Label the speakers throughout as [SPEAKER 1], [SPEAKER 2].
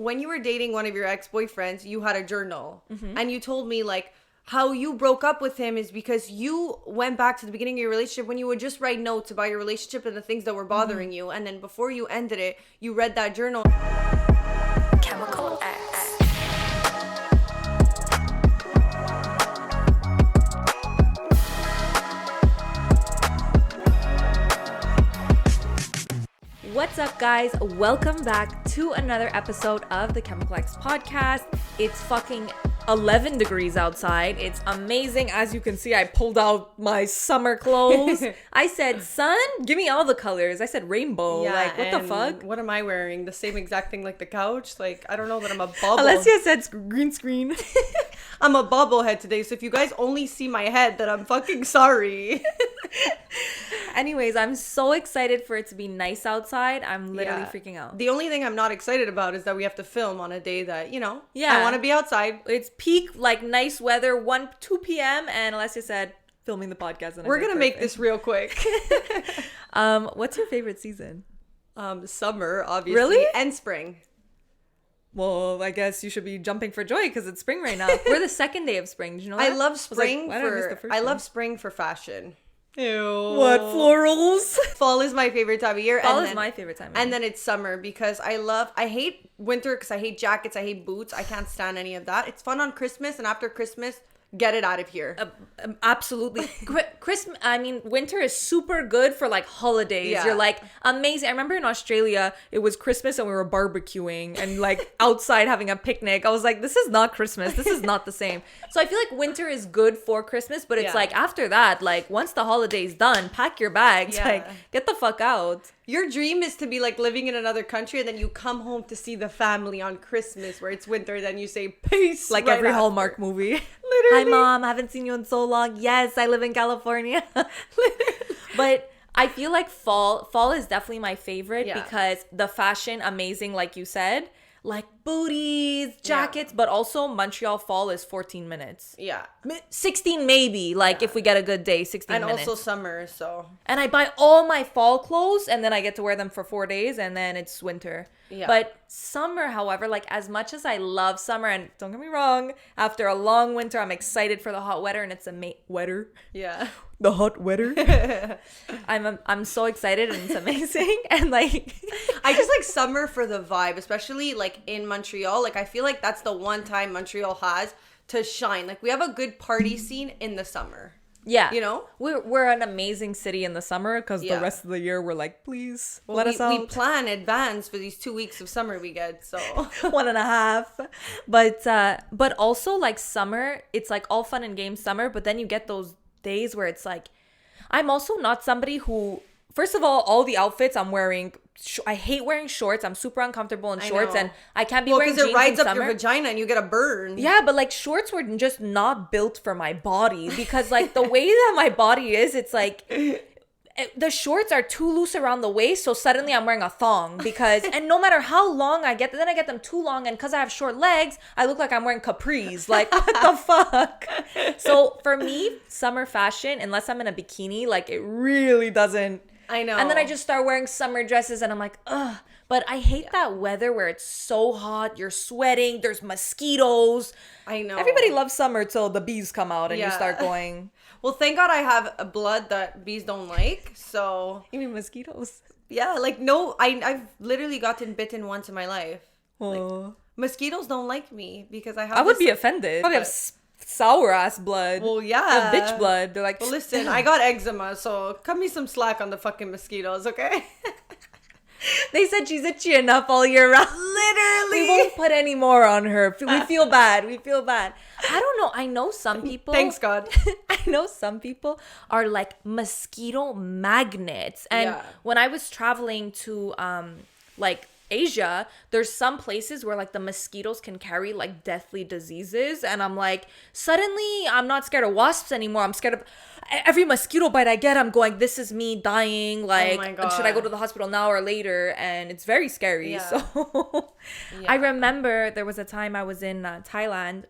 [SPEAKER 1] When you were dating one of your ex-boyfriends, you had a journal. And you told me, like, how you broke up with him is because you went back to the beginning of your relationship when you would just write notes about your relationship and the things that were bothering you. And then before you ended it, you read that journal.
[SPEAKER 2] Chemical X. What's up, guys? Welcome back to another episode of the Chemical X podcast. It's fucking 11 degrees outside. It's amazing. As you can see, I pulled out my summer clothes. I said, sun, give me all the colors. I said rainbow.
[SPEAKER 1] Yeah,
[SPEAKER 2] like, what the fuck?
[SPEAKER 1] What am I wearing? The same exact thing like the couch? Like, I don't know that I'm a bubble.
[SPEAKER 2] Alessia said green screen.
[SPEAKER 1] I'm a bobblehead today, so if you guys only see my head, then I'm fucking sorry.
[SPEAKER 2] Anyways, I'm so excited for it to be nice outside. I'm literally freaking out.
[SPEAKER 1] The only thing I'm not excited about is that we have to film on a day that,
[SPEAKER 2] Yeah.
[SPEAKER 1] I want to be outside.
[SPEAKER 2] It's peak, like, nice weather, 2 p.m. And Alessia said, filming the podcast. And
[SPEAKER 1] We're going to make this real quick.
[SPEAKER 2] What's your favorite season?
[SPEAKER 1] Summer, obviously.
[SPEAKER 2] Really?
[SPEAKER 1] And spring.
[SPEAKER 2] Well, I guess you should be jumping for joy because it's spring right now. We're the second day of spring. Did you know that?
[SPEAKER 1] I love spring
[SPEAKER 2] I
[SPEAKER 1] love spring for fashion.
[SPEAKER 2] Ew. What, florals?
[SPEAKER 1] Fall is my favorite time of year.
[SPEAKER 2] Fall is my favorite time of year.
[SPEAKER 1] And then it's summer because I hate winter because I hate jackets, I hate boots. I can't stand any of that. It's fun on Christmas, and after Christmas, get it out of here.
[SPEAKER 2] Absolutely. Winter is super good for, like, holidays.
[SPEAKER 1] Yeah.
[SPEAKER 2] You're like, amazing. I remember in Australia, it was Christmas and we were barbecuing and, like, outside having a picnic. I was like, this is not Christmas. This is not the same. So I feel like winter is good for Christmas, but it's like after that, like, once the holiday's done, pack your bags.
[SPEAKER 1] Yeah.
[SPEAKER 2] Like, get the fuck out.
[SPEAKER 1] Your dream is to be like living in another country, and then you come home to see the family on Christmas where it's winter, then you say peace.
[SPEAKER 2] Like
[SPEAKER 1] right
[SPEAKER 2] every
[SPEAKER 1] after.
[SPEAKER 2] Hallmark movie.
[SPEAKER 1] Literally.
[SPEAKER 2] Hi, Mom. Haven't seen you in so long. Yes, I live in California. But I feel like fall is definitely my favorite because the fashion, amazing, like you said. Like booties, jackets, but also Montreal fall is 14 minutes.
[SPEAKER 1] Yeah.
[SPEAKER 2] 16 maybe, like if we get a good day, 16
[SPEAKER 1] And
[SPEAKER 2] minutes.
[SPEAKER 1] also summer, so.
[SPEAKER 2] And I buy all my fall clothes and then I get to wear them for 4 days and then it's winter.
[SPEAKER 1] Yeah.
[SPEAKER 2] But summer, however, like as much as I love summer, and don't get me wrong, after a long winter, I'm excited for the hot weather, and it's weather.
[SPEAKER 1] Yeah.
[SPEAKER 2] The hot weather. I'm so excited, and it's amazing. And like
[SPEAKER 1] I just like summer for the vibe, especially like in Montreal. Like I feel like that's the one time Montreal has to shine. Like we have a good party scene in the summer.
[SPEAKER 2] yeah,
[SPEAKER 1] You know?
[SPEAKER 2] we're an amazing city in the summer because
[SPEAKER 1] Yeah.
[SPEAKER 2] the rest of the year we're like, please
[SPEAKER 1] Well,
[SPEAKER 2] let us out.
[SPEAKER 1] We plan advance for these 2 weeks of summer we get, so
[SPEAKER 2] 1.5. But also like summer, it's like all fun and games summer, but then you get those days where it's like, I'm also not somebody who, first of all the outfits I'm wearing, I hate wearing shorts. I'm super uncomfortable in shorts,
[SPEAKER 1] know.
[SPEAKER 2] and I can't be wearing jeans
[SPEAKER 1] because it rides
[SPEAKER 2] in
[SPEAKER 1] up
[SPEAKER 2] summer.
[SPEAKER 1] your vagina and you get a burn.
[SPEAKER 2] Yeah, but like shorts were just not built for my body because like the way that my body is, it's like the shorts are too loose around the waist, so suddenly I'm wearing a thong because, and no matter how long I get them too long, and because I have short legs, I look like I'm wearing capris. Like, what the fuck? So for me, summer fashion, unless I'm in a bikini, like it really doesn't.
[SPEAKER 1] I know.
[SPEAKER 2] And then I just start wearing summer dresses and I'm like, ugh. But I hate that weather where it's so hot, you're sweating, there's mosquitoes.
[SPEAKER 1] I know.
[SPEAKER 2] Everybody loves summer till the bees come out and you
[SPEAKER 1] Yeah.
[SPEAKER 2] start going,
[SPEAKER 1] Well, thank God I have a blood that bees don't like, so
[SPEAKER 2] you mean mosquitoes?
[SPEAKER 1] yeah, like no, I've literally gotten bitten once in my life.
[SPEAKER 2] Oh.
[SPEAKER 1] Mosquitoes don't like me because I have
[SPEAKER 2] I would
[SPEAKER 1] this-
[SPEAKER 2] be offended. Probably have sour ass blood.
[SPEAKER 1] Well, yeah.
[SPEAKER 2] Have bitch blood. They're like,
[SPEAKER 1] Well, listen, I got eczema, so cut me some slack on the fucking mosquitoes, okay?
[SPEAKER 2] they said she's itchy enough all year round.
[SPEAKER 1] Literally.
[SPEAKER 2] We won't put any more on her. We feel bad. We feel bad. I don't know. I know some people.
[SPEAKER 1] Thanks, God.
[SPEAKER 2] I know some people are like mosquito magnets. And
[SPEAKER 1] Yeah.
[SPEAKER 2] when I was traveling to like Asia, there's some places where like the mosquitoes can carry like deathly diseases, and I'm like, suddenly I'm not scared of wasps anymore. I'm scared of every mosquito bite I get. I'm going, this is me dying. Like,
[SPEAKER 1] my God.
[SPEAKER 2] should I go to the hospital now or later? And it's very scary.
[SPEAKER 1] Yeah.
[SPEAKER 2] So I remember there was a time I was in Thailand,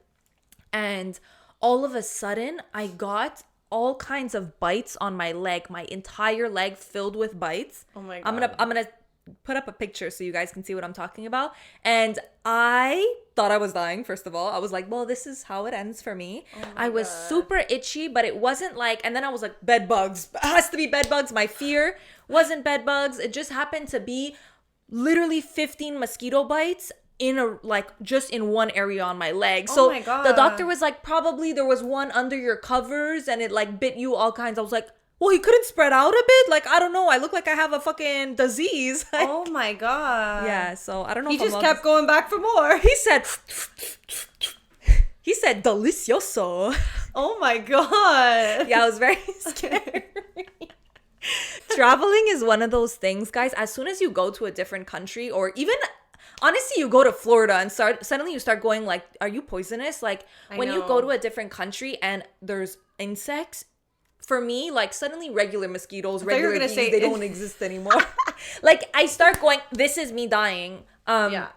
[SPEAKER 2] and all of a sudden I got all kinds of bites on my leg, my entire leg filled with bites.
[SPEAKER 1] Oh my
[SPEAKER 2] I'm
[SPEAKER 1] God.
[SPEAKER 2] gonna put up a picture so you guys can see what I'm talking about. And I thought I was dying, first of all. I was like, well, this is how it ends for me. I was super itchy, but it wasn't like, and then I was like, bed bugs. It has to be bed bugs. My fear wasn't bed bugs. It just happened to be literally 15 mosquito bites in a, like, just in one area on my leg. So
[SPEAKER 1] my God.
[SPEAKER 2] the doctor was like, probably there was one under your covers and it like bit you all kinds. I was like, well, he couldn't spread out a bit? Like, I don't know. I look like I have a fucking disease. Like,
[SPEAKER 1] Oh my God.
[SPEAKER 2] yeah, so I don't know
[SPEAKER 1] He
[SPEAKER 2] if I'm
[SPEAKER 1] just
[SPEAKER 2] allowed
[SPEAKER 1] kept going back for more.
[SPEAKER 2] He said, delicioso.
[SPEAKER 1] Oh my God.
[SPEAKER 2] Yeah, I was very scared. Traveling is one of those things, guys. As soon as you go to a different country, or even honestly, you go to Florida and suddenly you start going like, are you poisonous? Like when you go to a different country and there's insects, for me, like suddenly regular mosquitoes, regular bees, they don't exist anymore. Like I start going, this is me dying.
[SPEAKER 1] Yeah.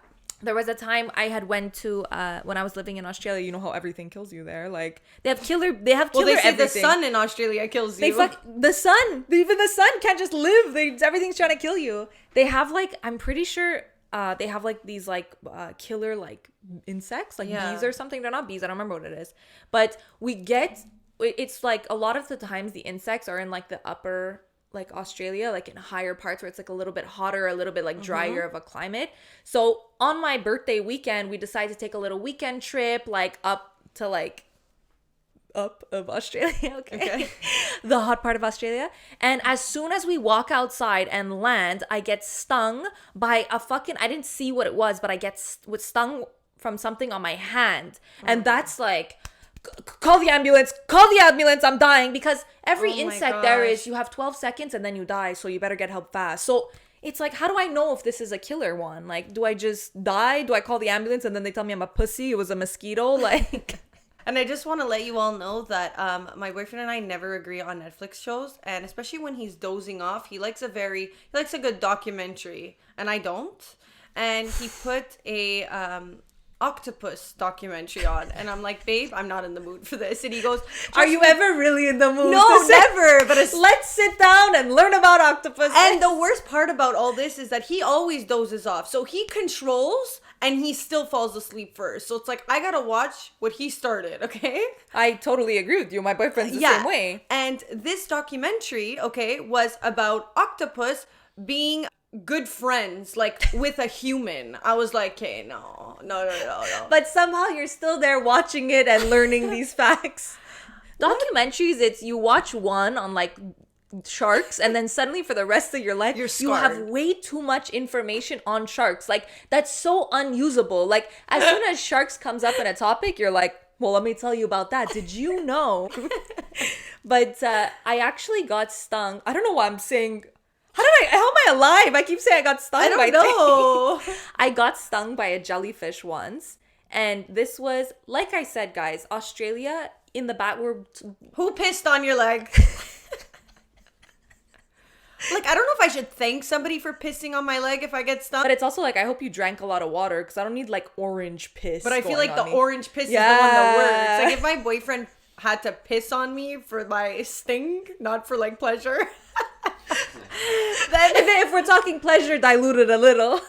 [SPEAKER 2] There was a time I had went to when I was living in Australia. You know how everything kills you there. Like they have killer
[SPEAKER 1] Well, they say
[SPEAKER 2] everything.
[SPEAKER 1] the sun in Australia kills you.
[SPEAKER 2] The sun. Even the sun can't just live. Everything's trying to kill you. They have like, I'm pretty sure they have like these like killer like insects, like bees or something. They're not bees. I don't remember what it is. But it's like a lot of the times the insects are in like the upper, like Australia, like in higher parts where it's like a little bit hotter, a little bit like drier of a climate. So on my birthday weekend, we decided to take a little weekend trip, like up to like up of Australia, okay. The hot part of Australia. And as soon as we walk outside and land, I get stung by a fucking, I didn't see what it was, but I get stung from something on my hand. And that's like, call the ambulance, I'm dying, because every insect there is, you have 12 seconds and then you die, so you better get help fast. So it's like, how do I know if this is a killer one? Like, do I just die? Do I call the ambulance and then they tell me I'm a pussy, it was a mosquito? Like...
[SPEAKER 1] And I just want to let you all know that my boyfriend and I never agree on Netflix shows, and especially when he's dozing off, he likes a good documentary, and I don't. And he put a octopus documentary on, and I'm like, babe, I'm not in the mood for this. And he goes,
[SPEAKER 2] are you ever really in the mood?
[SPEAKER 1] No, never. But
[SPEAKER 2] let's sit down and learn about octopus.
[SPEAKER 1] And the worst part about all this is that he always dozes off, so he controls and he still falls asleep first. So it's like, I gotta watch what he started, okay?
[SPEAKER 2] I totally agree with you. My boyfriend's the same way.
[SPEAKER 1] And this documentary, okay, was about octopus being good friends, like with a human. I was like, okay, no.
[SPEAKER 2] But somehow you're still there watching it and learning these facts. Documentaries, it's you watch one on like sharks, and then suddenly for the rest of your life you have way too much information on sharks. Like that's so unusable. Like as soon as sharks comes up in a topic, you're like, well, let me tell you about that. Did you know? But I actually got stung. I don't know why I'm saying, how am I alive? I keep saying I got stung. I don't know. I got stung by a jellyfish once, and this was, like I said, guys, Australia in the back.
[SPEAKER 1] Who pissed on your leg? Like, I don't know if I should thank somebody for pissing on my leg if I get stung.
[SPEAKER 2] But it's also like, I hope you drank a lot of water, because I don't need like orange piss.
[SPEAKER 1] But I feel like the orange piss is the one that works. Like if my boyfriend had to piss on me for my sting, not for like pleasure.
[SPEAKER 2] Then if we're talking pleasure, diluted a little.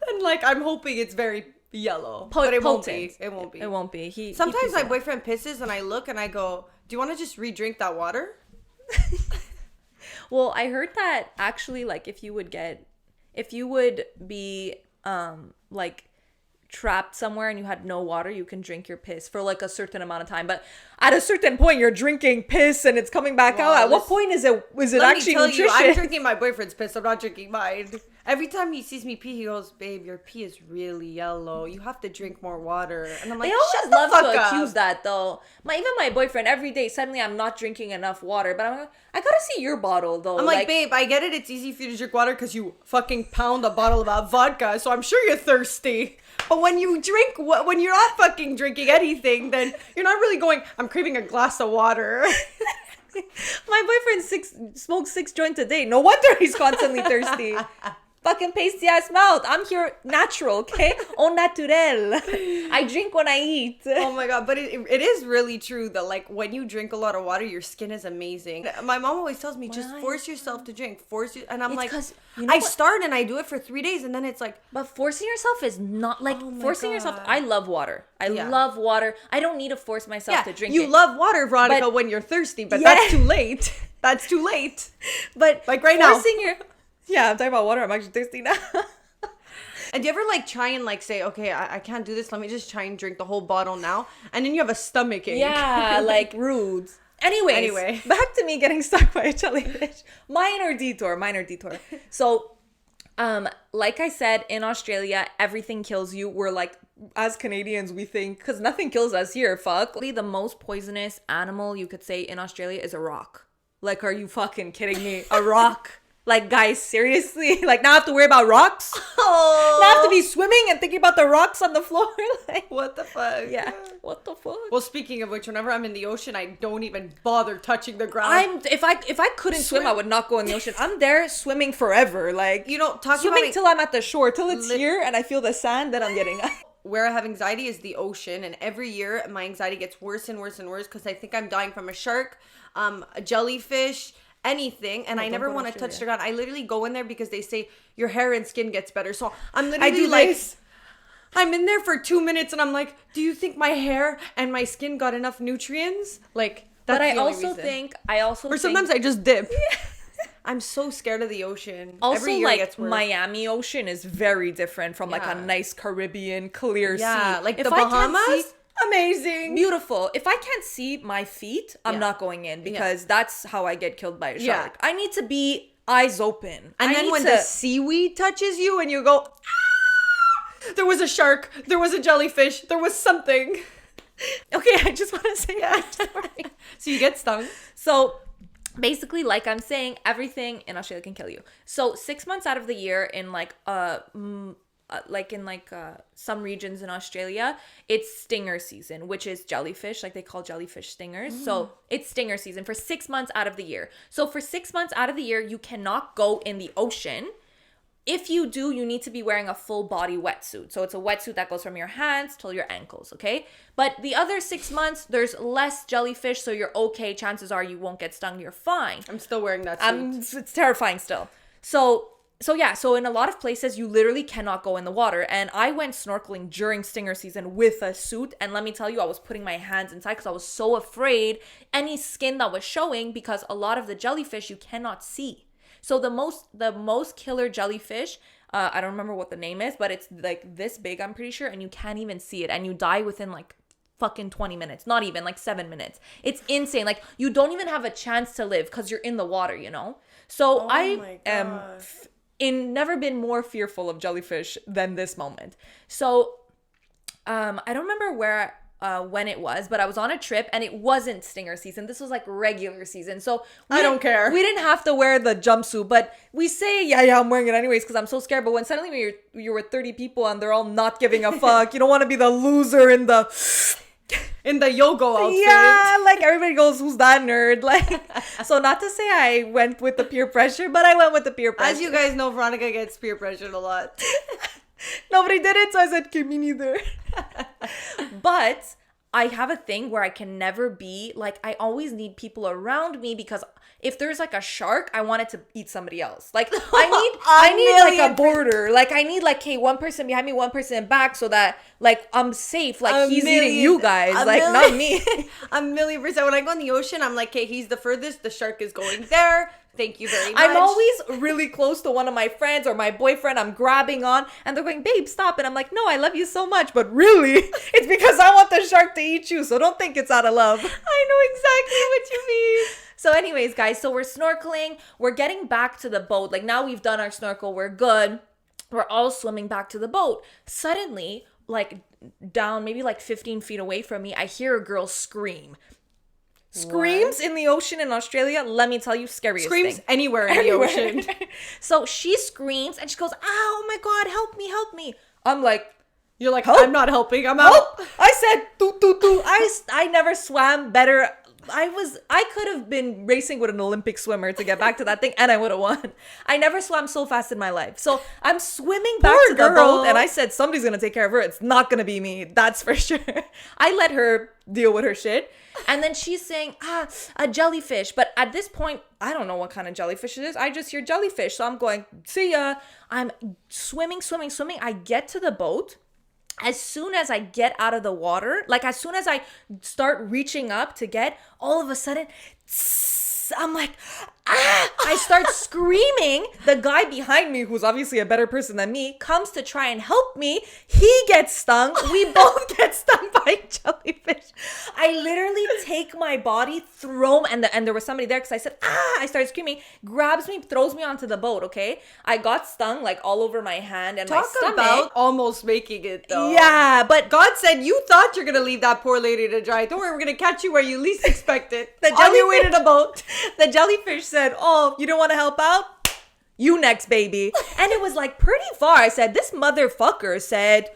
[SPEAKER 1] And like, I'm hoping it's very yellow. But it won't be. It won't be.
[SPEAKER 2] It won't be.
[SPEAKER 1] Sometimes my boyfriend pisses and I look and I go, do you want to just re-drink that water?
[SPEAKER 2] Well, I heard that actually, like, if you would be like trapped somewhere and you had no water, you can drink your piss for like a certain amount of time. But at a certain point, you're drinking piss and it's coming back out. At what point is it actually nutritious?
[SPEAKER 1] I'm drinking my boyfriend's piss. I'm not drinking mine. Every time he sees me pee, he goes, babe, your pee is really yellow. You have to drink more water. And I'm like,
[SPEAKER 2] they always love to accuse that, though. Even my boyfriend, every day, suddenly I'm not drinking enough water. But I'm like, I gotta see your bottle, though.
[SPEAKER 1] I'm like, babe, I get it. It's easy for you to drink water because you fucking pound a bottle of vodka. So I'm sure you're thirsty. But when you drink, when you're not fucking drinking anything, then you're not really going, I'm craving a glass of water.
[SPEAKER 2] My boyfriend smokes 6 joints a day. No wonder he's constantly thirsty. fucking pasty ass mouth. I'm here natural, okay? Au naturel. I drink when I eat.
[SPEAKER 1] Oh my god, but it is really true that like when you drink a lot of water, your skin is amazing. My mom always tells me just force yourself to drink. And I'm like, you know I start and I do it for 3 days and then it's like,
[SPEAKER 2] but forcing yourself is not like forcing yourself. I love water. I love water. I don't need to force myself to drink it.
[SPEAKER 1] You love water, Veronica, when you're thirsty, but that's too late. That's too late.
[SPEAKER 2] But
[SPEAKER 1] like right now.
[SPEAKER 2] Yeah, I'm talking about water. I'm actually thirsty now.
[SPEAKER 1] And do you ever like try and like say, okay, I can't do this. Let me just try and drink the whole bottle now. And then you have a stomach ache.
[SPEAKER 2] Yeah, like rude. Anyway, back to me getting stuck by a jellyfish. Minor detour. So, like I said, in Australia, everything kills you. We're like, as Canadians, we think, because nothing kills us here, fuck. The most poisonous animal you could say in Australia is a rock. Like, are you fucking kidding me? A rock. Like, guys, seriously? Like, now I have to worry about rocks? Oh. Now I have to be swimming and thinking about the rocks on the floor? Like,
[SPEAKER 1] what the fuck?
[SPEAKER 2] Yeah. What the fuck?
[SPEAKER 1] Well, speaking of which, whenever I'm in the ocean, I don't even bother touching the ground.
[SPEAKER 2] If I couldn't swim, I would not go in the ocean. I'm there swimming forever. Like,
[SPEAKER 1] you know,
[SPEAKER 2] swimming till I'm at the shore, till it's here and I feel the sand, then I'm getting up.
[SPEAKER 1] Where I have anxiety is the ocean, and every year my anxiety gets worse and worse and worse because I think I'm dying from a shark, a jellyfish, anything, and I never want to touch the ground. I literally go in there because they say your hair and skin gets better. So I'm literally I'm in there for 2 minutes and I'm like, do you think my hair and my skin got enough nutrients? Like, that's
[SPEAKER 2] but
[SPEAKER 1] the only reason.
[SPEAKER 2] Or
[SPEAKER 1] sometimes I just dip. I'm so scared of the ocean.
[SPEAKER 2] Also,
[SPEAKER 1] every year
[SPEAKER 2] like,
[SPEAKER 1] it gets worse.
[SPEAKER 2] Miami ocean is very different from like a nice Caribbean clear sea.
[SPEAKER 1] Like if the Bahamas. Amazing.
[SPEAKER 2] Beautiful. If I can't see my feet, I'm not going in because that's how I get killed by a shark. I need to be eyes open.
[SPEAKER 1] And then when the seaweed touches you and you go, ah! There was a shark, there was a jellyfish, there was something.
[SPEAKER 2] Okay, I just want to say that.
[SPEAKER 1] So you get stung.
[SPEAKER 2] So basically, like I'm saying, everything in Australia can kill you. So 6 months out of the year in some regions in Australia, it's stinger season, which is jellyfish, like they call jellyfish stingers. So it's stinger season for 6 months out of the year. So for 6 months out of the year, you cannot go in the ocean. If you do, you need to be wearing a full body wetsuit. So it's a wetsuit that goes from your hands till your ankles, okay? But the other 6 months, there's less jellyfish, so you're okay. Chances are you won't get stung. You're fine.
[SPEAKER 1] I'm still wearing that suit.
[SPEAKER 2] It's terrifying still. So in a lot of places, you literally cannot go in the water. And I went snorkeling during stinger season with a suit. And let me tell you, I was putting my hands inside because I was so afraid any skin that was showing, because a lot of the jellyfish you cannot see. So the most killer jellyfish, I don't remember what the name is, but it's like this big, I'm pretty sure. And you can't even see it. And you die within like fucking 20 minutes. Not even, like 7 minutes. It's insane. Like, you don't even have a chance to live because you're in the water, you know? So I am... never been more fearful of jellyfish than this moment. So, I don't remember when it was, but I was on a trip and it wasn't stinger season. This was like regular season. So
[SPEAKER 1] I don't care.
[SPEAKER 2] We didn't have to wear the jumpsuit, but we say, yeah, I'm wearing it anyways because I'm so scared. But when suddenly you're with 30 people and they're all not giving a fuck, you don't want to be the loser in the yoga outfit. Yeah, like everybody goes, who's that nerd? Like, so not to say I went with the peer pressure, but I went with the peer pressure.
[SPEAKER 1] As you guys know, Veronica gets peer pressured a lot.
[SPEAKER 2] Nobody did it, so I said, "Okay, me neither." But I have a thing where I can never be like, I always need people around me because if there's like a shark, I want it to eat somebody else. Like I need like a border. Like I need like, hey, one person behind me, one person in back, so that like I'm safe. Like he's eating you guys, like not me.
[SPEAKER 1] 1,000,000%. When I go in the ocean, I'm like, okay, he's the furthest. The shark is going there. Thank you very much.
[SPEAKER 2] I'm always really close to one of my friends or my boyfriend. I'm grabbing on and they're going, babe, stop. And I'm like, no, I love you so much. But really, it's because I want the shark to eat you. So don't think it's out of love.
[SPEAKER 1] I know exactly what you mean.
[SPEAKER 2] So anyways, guys, so we're snorkeling. We're getting back to the boat. Like now we've done our snorkel. We're good. We're all swimming back to the boat. Suddenly, like down maybe like 15 feet away from me, I hear a girl scream. Screams in the ocean in Australia, let me tell you, scariest
[SPEAKER 1] screams
[SPEAKER 2] thing.
[SPEAKER 1] Anywhere in the ocean.
[SPEAKER 2] So she screams and she goes, oh my God, help me. I'm like,
[SPEAKER 1] you're like, help? I'm not helping, I'm out.
[SPEAKER 2] I said, I never swam better I could have been racing with an Olympic swimmer to get back to that thing, and I would have won. I never swam so fast in my life. So I'm swimming back to the boat, and I said, somebody's gonna take care of her. It's not gonna be me. That's for sure. I let her deal with her shit. And then she's saying, a jellyfish. But at this point, I don't know what kind of jellyfish it is. I just hear jellyfish. So I'm going, see ya. I'm swimming. I get to the boat. As soon as I get out of the water, like as soon as I start reaching up to get, all of a sudden, I'm like, I start screaming. The guy behind me, who's obviously a better person than me, comes to try and help me. He gets stung. We both get stung by jellyfish. I literally take my body, throw, and there was somebody there because I said, I started screaming, grabs me, throws me onto the boat, okay? I got stung like all over my hand and my stomach.
[SPEAKER 1] Talk about almost making it though.
[SPEAKER 2] Yeah, but
[SPEAKER 1] God said you thought you're going to leave that poor lady to dry. Don't worry, we're going to catch you where you least expect it. On your way to the boat.
[SPEAKER 2] The jellyfish said, oh, you don't want to help out? You next, baby. And it was like pretty far. I said, this motherfucker said,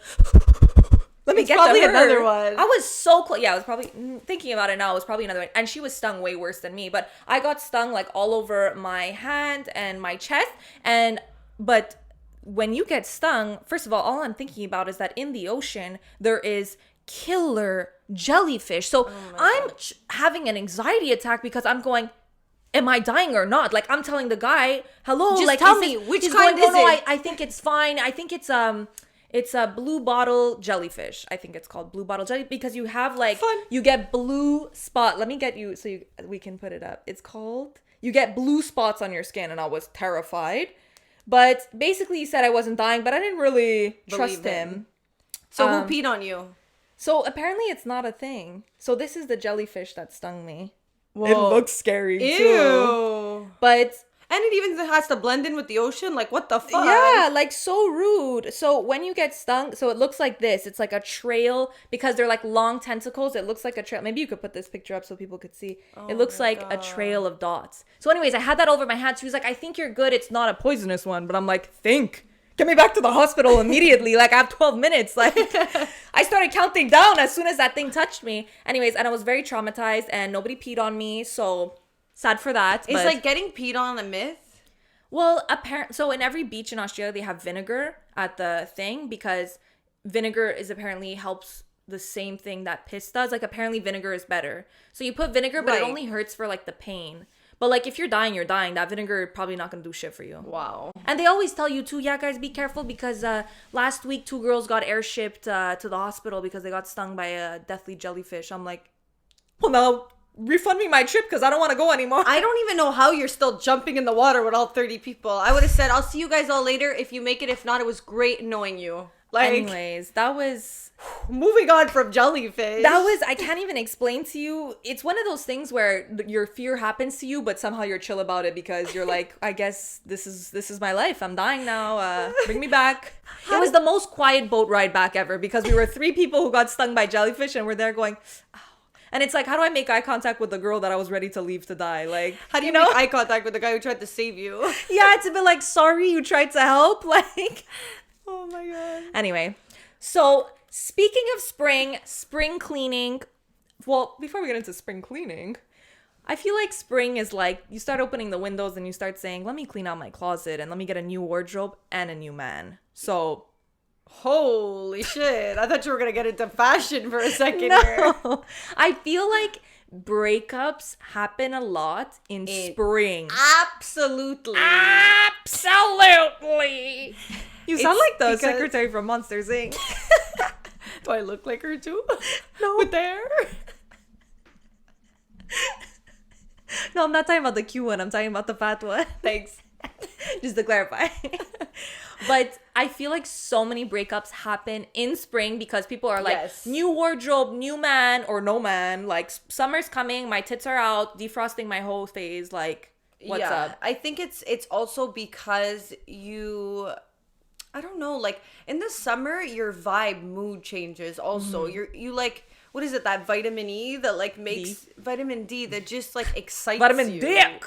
[SPEAKER 2] let me get
[SPEAKER 1] probably
[SPEAKER 2] to her.
[SPEAKER 1] Another one.
[SPEAKER 2] I was so close. Yeah, I was probably thinking about it now. It was probably another one. And she was stung way worse than me. But I got stung like all over my hand and my chest. But when you get stung, first of all I'm thinking about is that in the ocean, there is killer jellyfish. So I'm having an anxiety attack because I'm going, am I dying or not? Like I'm telling the guy, hello,
[SPEAKER 1] just
[SPEAKER 2] like
[SPEAKER 1] tell me which kind is it?
[SPEAKER 2] I think it's fine. I think it's a blue bottle jellyfish. I think it's called blue bottle jelly because you have like you get blue spot. Let me get you so we can put it up. It's called, you get blue spots on your skin, and I was terrified. But basically he said I wasn't dying, but I didn't really trust him.
[SPEAKER 1] So who peed on you?
[SPEAKER 2] So apparently it's not a thing. So this is the jellyfish that stung me.
[SPEAKER 1] Whoa.
[SPEAKER 2] It looks scary too. But
[SPEAKER 1] and it even has to blend in with the ocean. Like, what the fuck?
[SPEAKER 2] Yeah, like so rude. So when you get stung, so it looks like this. It's like a trail because they're like long tentacles. It looks like a trail. Maybe you could put this picture up so people could see. It looks like a trail of dots. So anyways, I had that over my hand. She was like, I think you're good. It's not a poisonous one. But I'm like, think. Get me back to the hospital immediately. Like I have 12 minutes. Like I started counting down as soon as that thing touched me. Anyways, and I was very traumatized and nobody peed on me. So sad for that.
[SPEAKER 1] Is like getting peed on a myth?
[SPEAKER 2] Well, so in every beach in Australia, they have vinegar at the thing because vinegar is apparently helps the same thing that piss does. Like apparently vinegar is better. So you put vinegar, but it only hurts for like the pain. But like if you're dying, you're dying. That vinegar probably not gonna do shit for you.
[SPEAKER 1] Wow.
[SPEAKER 2] And they always tell you too, yeah, guys, be careful because last week 2 girls got airshipped to the hospital because they got stung by a deathly jellyfish. I'm like, well, now refund me my trip because I don't want to go anymore.
[SPEAKER 1] I don't even know how you're still jumping in the water with all 30 people. I would have said, I'll see you guys all later if you make it. If not, it was great knowing you. Like,
[SPEAKER 2] anyways, that was
[SPEAKER 1] moving on from jellyfish.
[SPEAKER 2] I can't even explain to you. It's one of those things where your fear happens to you, but somehow you're chill about it because you're like, I guess this is my life. I'm dying now. Bring me back. It was the most quiet boat ride back ever because we were 3 people who got stung by jellyfish and we're there going, ow. And it's like, how do I make eye contact with the girl that I was ready to leave to die? Like,
[SPEAKER 1] how do you make eye contact with the guy who tried to save you?
[SPEAKER 2] Yeah, it's a bit like, sorry, you tried to help. Like,
[SPEAKER 1] oh my God.
[SPEAKER 2] Anyway, so speaking of spring cleaning. Well, before we get into spring cleaning, I feel like spring is like you start opening the windows and you start saying, let me clean out my closet and let me get a new wardrobe and a new man. So,
[SPEAKER 1] holy shit. I thought you were going to get into fashion for a second here.
[SPEAKER 2] I feel like breakups happen a lot in spring.
[SPEAKER 1] Absolutely.
[SPEAKER 2] Absolutely. You sound like the secretary from Monsters, Inc.
[SPEAKER 1] Do I look like her too?
[SPEAKER 2] No.
[SPEAKER 1] With hair?
[SPEAKER 2] No, I'm not talking about the cute one. I'm talking about the fat one.
[SPEAKER 1] Thanks.
[SPEAKER 2] Just to clarify. But I feel like so many breakups happen in spring because people are like, new wardrobe, new man or no man. Like, summer's coming. My tits are out. Defrosting my whole phase. Like, what's up?
[SPEAKER 1] I think it's also because I don't know, like in the summer, your mood changes also. You like, what is it, that vitamin E that like makes vitamin D that just like excites
[SPEAKER 2] vitamin
[SPEAKER 1] you.
[SPEAKER 2] Dick.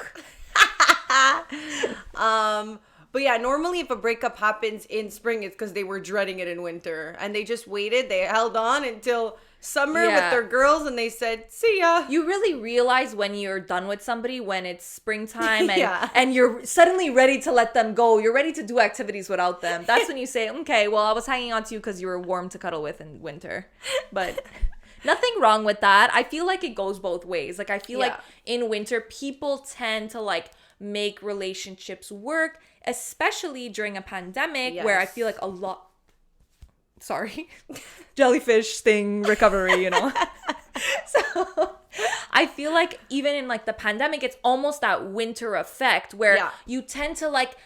[SPEAKER 1] But yeah, normally if a breakup happens in spring, it's because they were dreading it in winter. And they just waited. They held on until summer with their girls and they said, see ya.
[SPEAKER 2] You really realize when you're done with somebody when it's springtime and you're suddenly ready to let them go. You're ready to do activities without them. That's when you say, okay, well, I was hanging on to you because you were warm to cuddle with in winter. But nothing wrong with that. I feel like it goes both ways. Like, I feel like in winter, people tend to like make relationships work, especially during a pandemic where I feel like a lot... Sorry. Jellyfish thing recovery, you know. So I feel like even in like the pandemic, it's almost that winter effect where you tend to like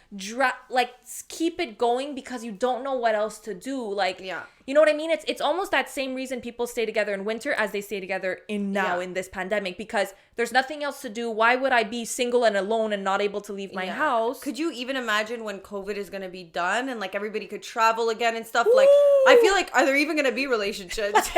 [SPEAKER 2] keep it going because you don't know what else to do. Like, you know what I mean? It's almost that same reason people stay together in winter as they stay together in this pandemic, because there's nothing else to do. Why would I be single and alone and not able to leave my house?
[SPEAKER 1] Could you even imagine when COVID is going to be done and like everybody could travel again and stuff? Like, I feel like, are there even going to be relationships?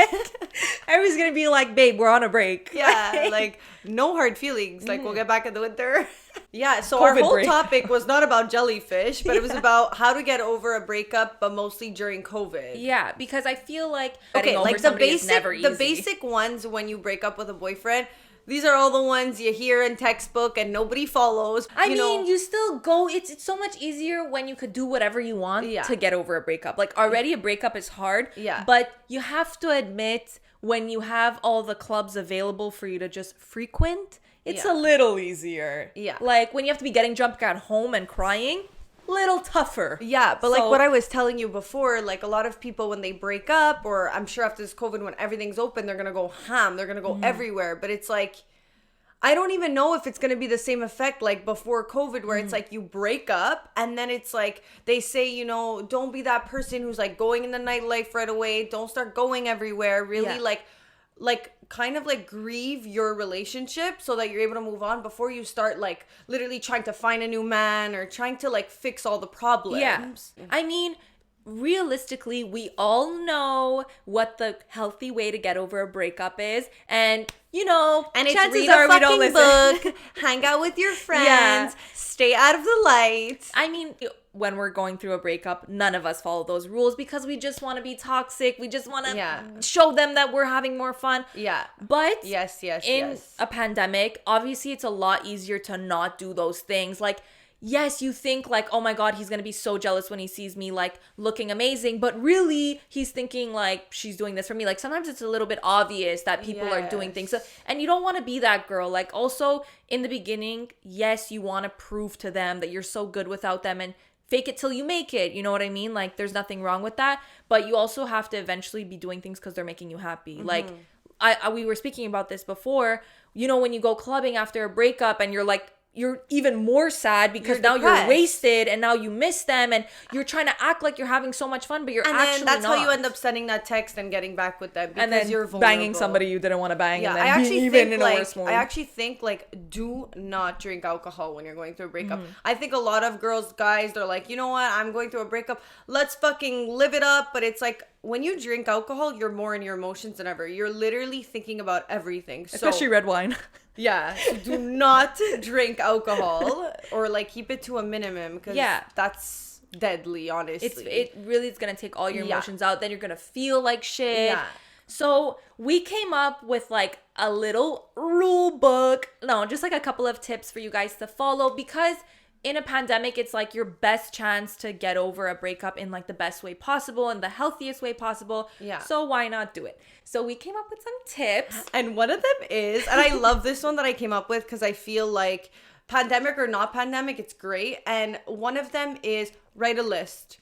[SPEAKER 2] Everybody's going to be like, babe, we're on a break.
[SPEAKER 1] Yeah, like no hard feelings. Like, we'll get back in the winter. Yeah, so
[SPEAKER 2] COVID
[SPEAKER 1] our whole
[SPEAKER 2] break.
[SPEAKER 1] topic was not about jellyfish, but it was about how to get over a breakup, but mostly during COVID.
[SPEAKER 2] Yeah, because I feel like
[SPEAKER 1] like the basic ones when you break up with a boyfriend. These are all the ones you hear in textbook and nobody follows.
[SPEAKER 2] I mean, you still go. It's so much easier when you could do whatever you want to get over a breakup. Like, already a breakup is hard.
[SPEAKER 1] Yeah.
[SPEAKER 2] But you have to admit, when you have all the clubs available for you to just frequent, it's a little easier. Yeah. Like, when you have to be getting drunk at home and crying, little tougher.
[SPEAKER 1] Yeah, but like what I was telling you before, like a lot of people when they break up, or I'm sure after this COVID when everything's open, they're gonna go ham, they're gonna go everywhere. But it's like, I don't even know if it's gonna be the same effect like before COVID, where it's like you break up and then it's like they say, you know, don't be that person who's like going in the nightlife right away, don't start going everywhere, really like kind of like grieve your relationship so that you're able to move on before you start like literally trying to find a new man or trying to like fix all the problems.
[SPEAKER 2] Yeah. I mean, realistically, we all know what the healthy way to get over a breakup is, and you know,
[SPEAKER 1] and it's
[SPEAKER 2] chances
[SPEAKER 1] read
[SPEAKER 2] are
[SPEAKER 1] a
[SPEAKER 2] we don't listen.
[SPEAKER 1] book, hang out with your friends, stay out of the light.
[SPEAKER 2] I mean, when we're going through a breakup, none of us follow those rules because we just want to be toxic. We just want to show them that we're having more fun. Yeah. But in a pandemic, obviously it's a lot easier to not do those things. Like, yes, you think like, oh my God, he's going to be so jealous when he sees me like looking amazing. But really, he's thinking like, she's doing this for me. Like, sometimes it's a little bit obvious that people are doing things. So, and you don't want to be that girl. Like, also in the beginning, yes, you want to prove to them that you're so good without them and fake it till you make it. You know what I mean? Like, there's nothing wrong with that. But you also have to eventually be doing things because they're making you happy. Like, we were speaking about this before. You know, when you go clubbing after a breakup and you're like, you're even more sad because now you're wasted and now you miss them and you're trying to act like you're having so much fun, but you're actually not. And then that's
[SPEAKER 1] how you end up sending that text and getting back with them because
[SPEAKER 2] and then
[SPEAKER 1] you're vulnerable.
[SPEAKER 2] Banging somebody you didn't want to bang and then being even in a worse mood.
[SPEAKER 1] I actually think like do not drink alcohol when you're going through a breakup. I think a lot of girls, guys, they're like, you know what? I'm going through a breakup. Let's fucking live it up. But it's like, when you drink alcohol, you're more in your emotions than ever. You're literally thinking about everything.
[SPEAKER 2] Especially red wine.
[SPEAKER 1] Yeah. So do not drink alcohol or like keep it to a minimum because that's deadly, honestly.
[SPEAKER 2] It really is going to take all your emotions out. Then you're going to feel like shit. Yeah. So we came up with like a little rule book. No, just like a couple of tips for you guys to follow because in a pandemic, it's like your best chance to get over a breakup in like the best way possible and the healthiest way possible. Yeah. So why not do it? So we came up with some tips.
[SPEAKER 1] And one of them is, and I love this one that I came up with because I feel like pandemic or not pandemic, it's great. And one of them is write a list.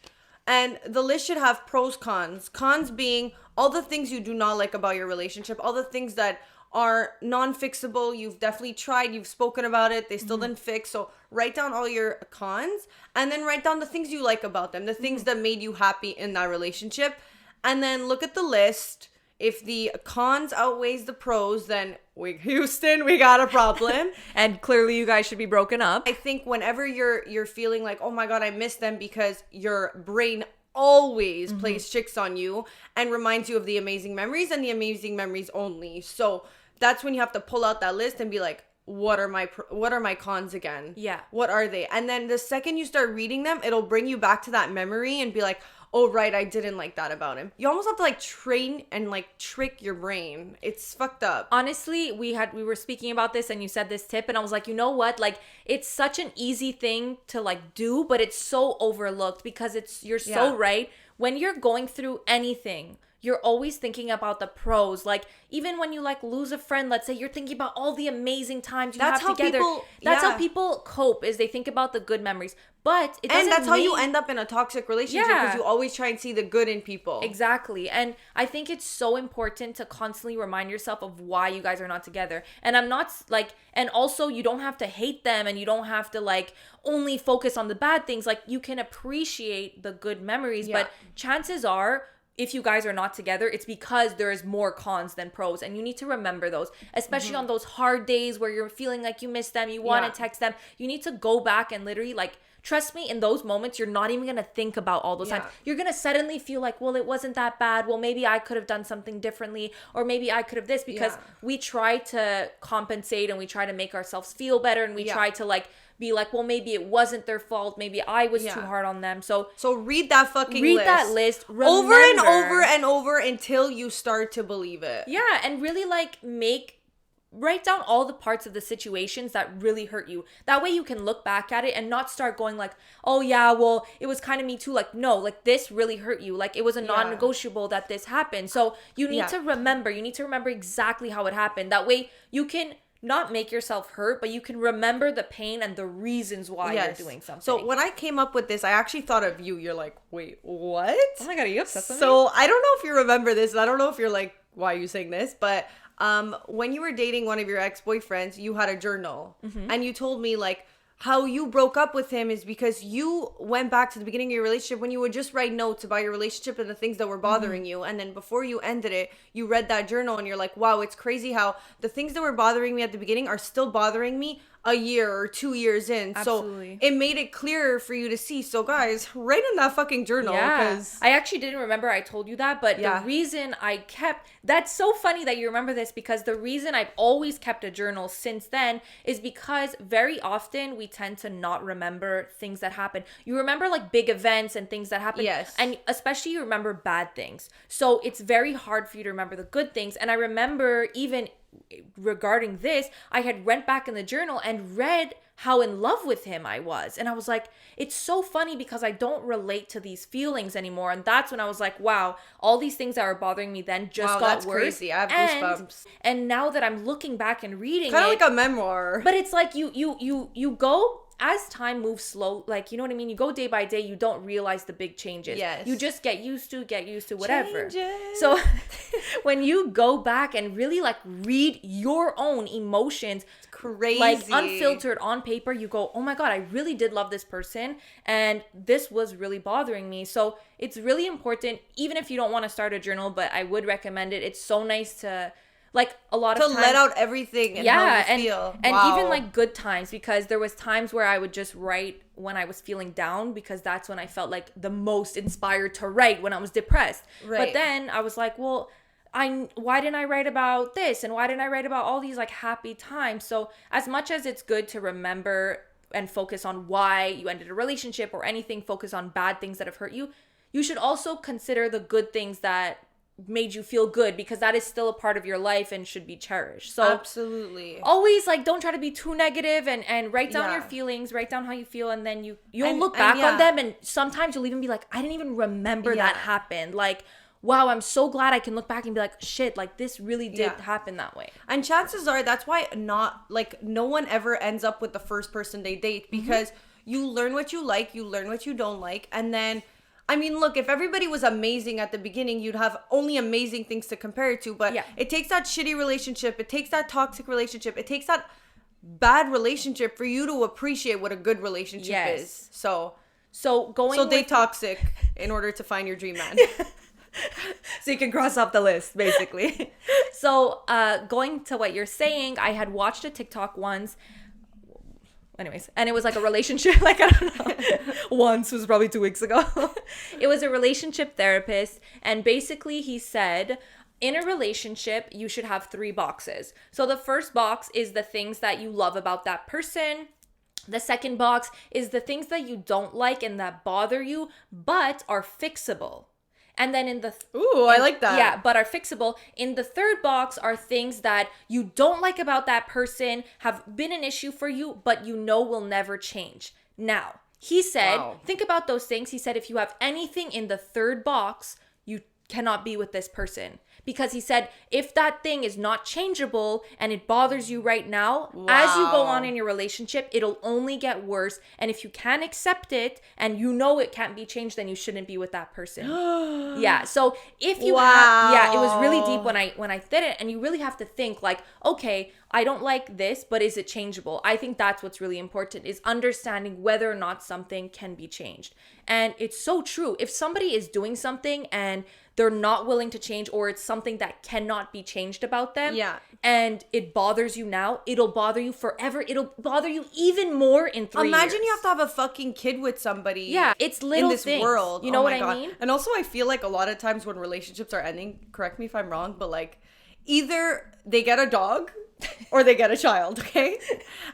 [SPEAKER 1] And the list should have pros, cons. Cons being all the things you do not like about your relationship, all the things that are non-fixable. You've definitely tried, you've spoken about it, they still didn't fix. So write down all your cons and then write down the things you like about them, the things that made you happy in that relationship. And then look at the list. If the cons outweighs the pros, then Houston, we got a problem.
[SPEAKER 2] And clearly you guys should be broken up.
[SPEAKER 1] I think whenever you're feeling like, oh my God, I miss them, because your brain always plays tricks on you and reminds you of the amazing memories and the amazing memories only. So that's when you have to pull out that list and be like, what are my cons again?
[SPEAKER 2] Yeah.
[SPEAKER 1] What are they? And then the second you start reading them, it'll bring you back to that memory and be like, oh, right, I didn't like that about him. You almost have to like train and like trick your brain. It's fucked up.
[SPEAKER 2] Honestly, we were speaking about this and you said this tip and I was like, you know what? Like, it's such an easy thing to like do, but it's so overlooked because you're so right. When you're going through anything, you're always thinking about the pros. Like, even when you like lose a friend, let's say, you're thinking about all the amazing times you have together. That's how people cope, is they think about the good memories. But it doesn't.
[SPEAKER 1] And that's how you end up in a toxic relationship, because you always try and see the good in people.
[SPEAKER 2] Exactly. And I think it's so important to constantly remind yourself of why you guys are not together. And I'm not like, and also you don't have to hate them and you don't have to like only focus on the bad things. Like, you can appreciate the good memories, but chances are, if you guys are not together, it's because there is more cons than pros, and you need to remember those, especially on those hard days where you're feeling like you miss them, you want to text them. You need to go back and literally, like, trust me, in those moments, you're not even going to think about all those times. You're going to suddenly feel like, well, it wasn't that bad. Well, maybe I could have done something differently, or maybe I could have this, because we try to compensate and we try to make ourselves feel better, and we try to like be like, well, maybe it wasn't their fault. Maybe I was too hard on them. So
[SPEAKER 1] read that fucking list.
[SPEAKER 2] Read that list. Remember,
[SPEAKER 1] over and over and over until you start to believe it.
[SPEAKER 2] Yeah, and really like write down all the parts of the situations that really hurt you. That way you can look back at it and not start going like, oh yeah, well, it was kind of me too. Like, no, like this really hurt you. Like, it was a non-negotiable that this happened. So you need to remember. You need to remember exactly how it happened. That way you can not make yourself hurt, but you can remember the pain and the reasons why you're doing something.
[SPEAKER 1] So when I came up with this, I actually thought of you. You're like, wait, what?
[SPEAKER 2] Oh my God, are you obsessed with me?
[SPEAKER 1] So I don't know if you remember this. I don't know if you're like, why are you saying this? But when you were dating one of your ex-boyfriends, you had a journal. And you told me like, how you broke up with him is because you went back to the beginning of your relationship when you would just write notes about your relationship and the things that were bothering you. And then before you ended it, you read that journal and you're like, wow, it's crazy how the things that were bothering me at the beginning are still bothering me a year or 2 years in.
[SPEAKER 2] Absolutely.
[SPEAKER 1] So it made it clearer for you to see. So guys, write in that fucking journal.
[SPEAKER 2] Yeah. I actually didn't remember I told you that, but the reason I kept, that's so funny that you remember this, because the reason I've always kept a journal since then is because very often we tend to not remember things that happen. You remember like big events and things that happen.
[SPEAKER 1] Yes.
[SPEAKER 2] And especially you remember bad things. So it's very hard for you to remember the good things. And I remember even regarding this, I had went back in the journal and read how in love with him I was. And I was like, it's so funny because I don't relate to these feelings anymore. And that's when I was like, wow, all these things that were bothering me then just got worse.
[SPEAKER 1] Crazy. I have goosebumps.
[SPEAKER 2] And now that I'm looking back and reading
[SPEAKER 1] kind of like a memoir.
[SPEAKER 2] But it's like you go, as time moves slow, like, you know what I mean? You go day by day, you don't realize the big changes.
[SPEAKER 1] Yes.
[SPEAKER 2] You just get used to whatever.
[SPEAKER 1] Changes.
[SPEAKER 2] So when you go back and really like read your own emotions,
[SPEAKER 1] it's crazy.
[SPEAKER 2] Like unfiltered on paper, you go, oh my God, I really did love this person and this was really bothering me. So it's really important, even if you don't want to start a journal, but I would recommend it. It's so nice to, like, a lot of times,
[SPEAKER 1] let out everything and how you feel.
[SPEAKER 2] And even like good times, because there was times where I would just write when I was feeling down, because that's when I felt like the most inspired to write, when I was depressed. Right. But then I was like, well, why didn't I write about this? And why didn't I write about all these like happy times? So as much as it's good to remember and focus on why you ended a relationship or anything, focus on bad things that have hurt you, you should also consider the good things that made you feel good, because that is still a part of your life and should be cherished. So
[SPEAKER 1] absolutely,
[SPEAKER 2] always like don't try to be too negative, and write down your feelings, write down how you feel, and then you'll look back on them, and sometimes you'll even be like, I didn't even remember that happened. Like, wow, I'm so glad I can look back and be like, shit, like this really did happen that way. And
[SPEAKER 1] chances are that's why no one ever ends up with the first person they date, because you learn what you like, you learn what you don't like, and then I mean, look, if everybody was amazing at the beginning, you'd have only amazing things to compare it to. But it takes that shitty relationship. It takes that toxic relationship. It takes that bad relationship for you to appreciate what a good relationship is. So date toxic in order to find your dream man.
[SPEAKER 2] So you can cross off the list, basically. So going to what you're saying, I had watched a TikTok once. Anyways, and it was like a relationship, like, I don't know, once, was probably 2 weeks ago. It was a relationship therapist, and basically he said, in a relationship, you should have 3 boxes. So the first box is the things that you love about that person. The second box is the things that you don't like and that bother you, but are fixable. And then
[SPEAKER 1] I like that.
[SPEAKER 2] Yeah, but are fixable. In the third box are things that you don't like about that person, have been an issue for you, but you know will never change. Now, he said, think about those things. He said, if you have anything in the third box, you cannot be with this person. Because he said, if that thing is not changeable and it bothers you right now, as you go on in your relationship, it'll only get worse. And if you can't accept it and you know it can't be changed, then you shouldn't be with that person. Yeah. So if you it was really deep when I did it, and you really have to think like, okay, I don't like this, but is it changeable? I think that's what's really important, is understanding whether or not something can be changed. And it's so true. If somebody is doing something and they're not willing to change, or it's something that cannot be changed about them, and it bothers you now, it'll bother you forever. It'll bother you even more in 3 years.
[SPEAKER 1] Imagine you have to have a fucking kid with somebody.
[SPEAKER 2] Yeah, it's little
[SPEAKER 1] in this
[SPEAKER 2] things.
[SPEAKER 1] world.
[SPEAKER 2] You know what I mean?
[SPEAKER 1] And also, I feel like a lot of times when relationships are ending, correct me if I'm wrong, but like either they get a dog or they get a child, okay?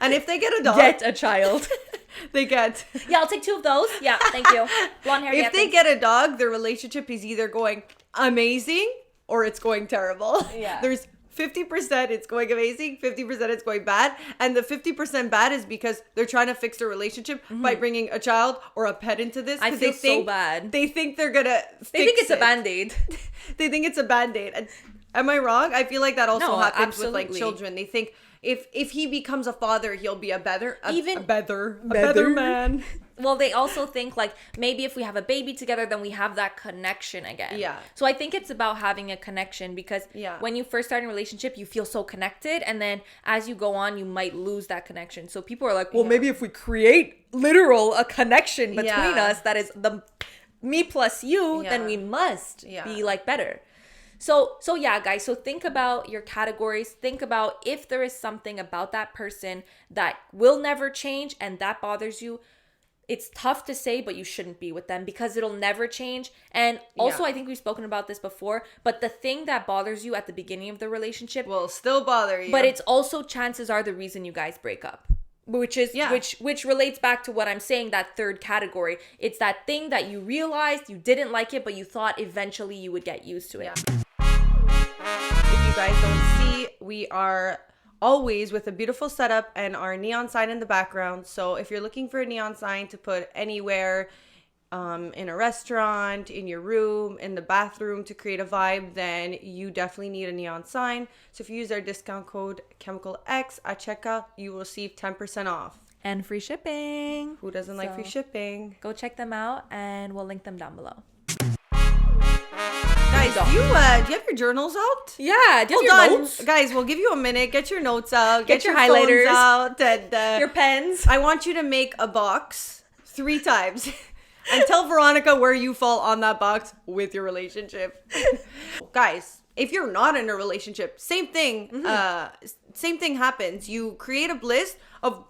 [SPEAKER 1] And if they get a dog...
[SPEAKER 2] Get a child.
[SPEAKER 1] They get...
[SPEAKER 2] Yeah, I'll take 2 of those. Yeah, thank you. Blonde hair.
[SPEAKER 1] If they get a dog, their relationship is either going amazing or it's going terrible.
[SPEAKER 2] Yeah.
[SPEAKER 1] There's 50% it's going amazing, 50% it's going bad. And the 50% bad is because they're trying to fix their relationship by bringing a child or a pet into this.
[SPEAKER 2] I feel so bad.
[SPEAKER 1] They think they're gonna fix
[SPEAKER 2] They think it's
[SPEAKER 1] it.
[SPEAKER 2] a Band-Aid.
[SPEAKER 1] They think it's a Band-Aid. And am I wrong? I feel like that also happens
[SPEAKER 2] absolutely.
[SPEAKER 1] with like children. They think if he becomes a father, he'll be a better man.
[SPEAKER 2] Well, they also think like maybe if we have a baby together, then we have that connection again.
[SPEAKER 1] Yeah.
[SPEAKER 2] So I think it's about having a connection, because when you first start a relationship, you feel so connected, and then as you go on, you might lose that connection. So people are like, well, maybe if we create a connection between us, that is the me plus you, then we must be like better. So yeah, guys, so think about your categories. Think about if there is something about that person that will never change and that bothers you. It's tough to say, but you shouldn't be with them because it'll never change. And also, I think we've spoken about this before, but the thing that bothers you at the beginning of the relationship
[SPEAKER 1] will still bother you.
[SPEAKER 2] But it's also, chances are, the reason you guys break up. Which is which relates back to what I'm saying, that third category. It's that thing that you realized you didn't like it, but you thought eventually you would get used to it.
[SPEAKER 1] If you guys don't see, we are always with a beautiful setup and our neon sign in the background. So if you're looking for a neon sign to put anywhere, in a restaurant, in your room, in the bathroom, to create a vibe, then you definitely need a neon sign. So if you use our discount code ChemicalX at checkout, you will receive 10% off.
[SPEAKER 2] And free shipping.
[SPEAKER 1] Who doesn't like free shipping?
[SPEAKER 2] Go check them out, and we'll link them down below.
[SPEAKER 1] Guys, do you have your journals out?
[SPEAKER 2] Yeah, do you have your notes?
[SPEAKER 1] Guys, we'll give you a minute. Get your notes out.
[SPEAKER 2] Get your highlighters
[SPEAKER 1] out. And,
[SPEAKER 2] your pens.
[SPEAKER 1] I want you to make a box 3 times. And tell Veronica where you fall on that box with your relationship. Guys, if you're not in a relationship, same thing. Same thing happens. You create a list of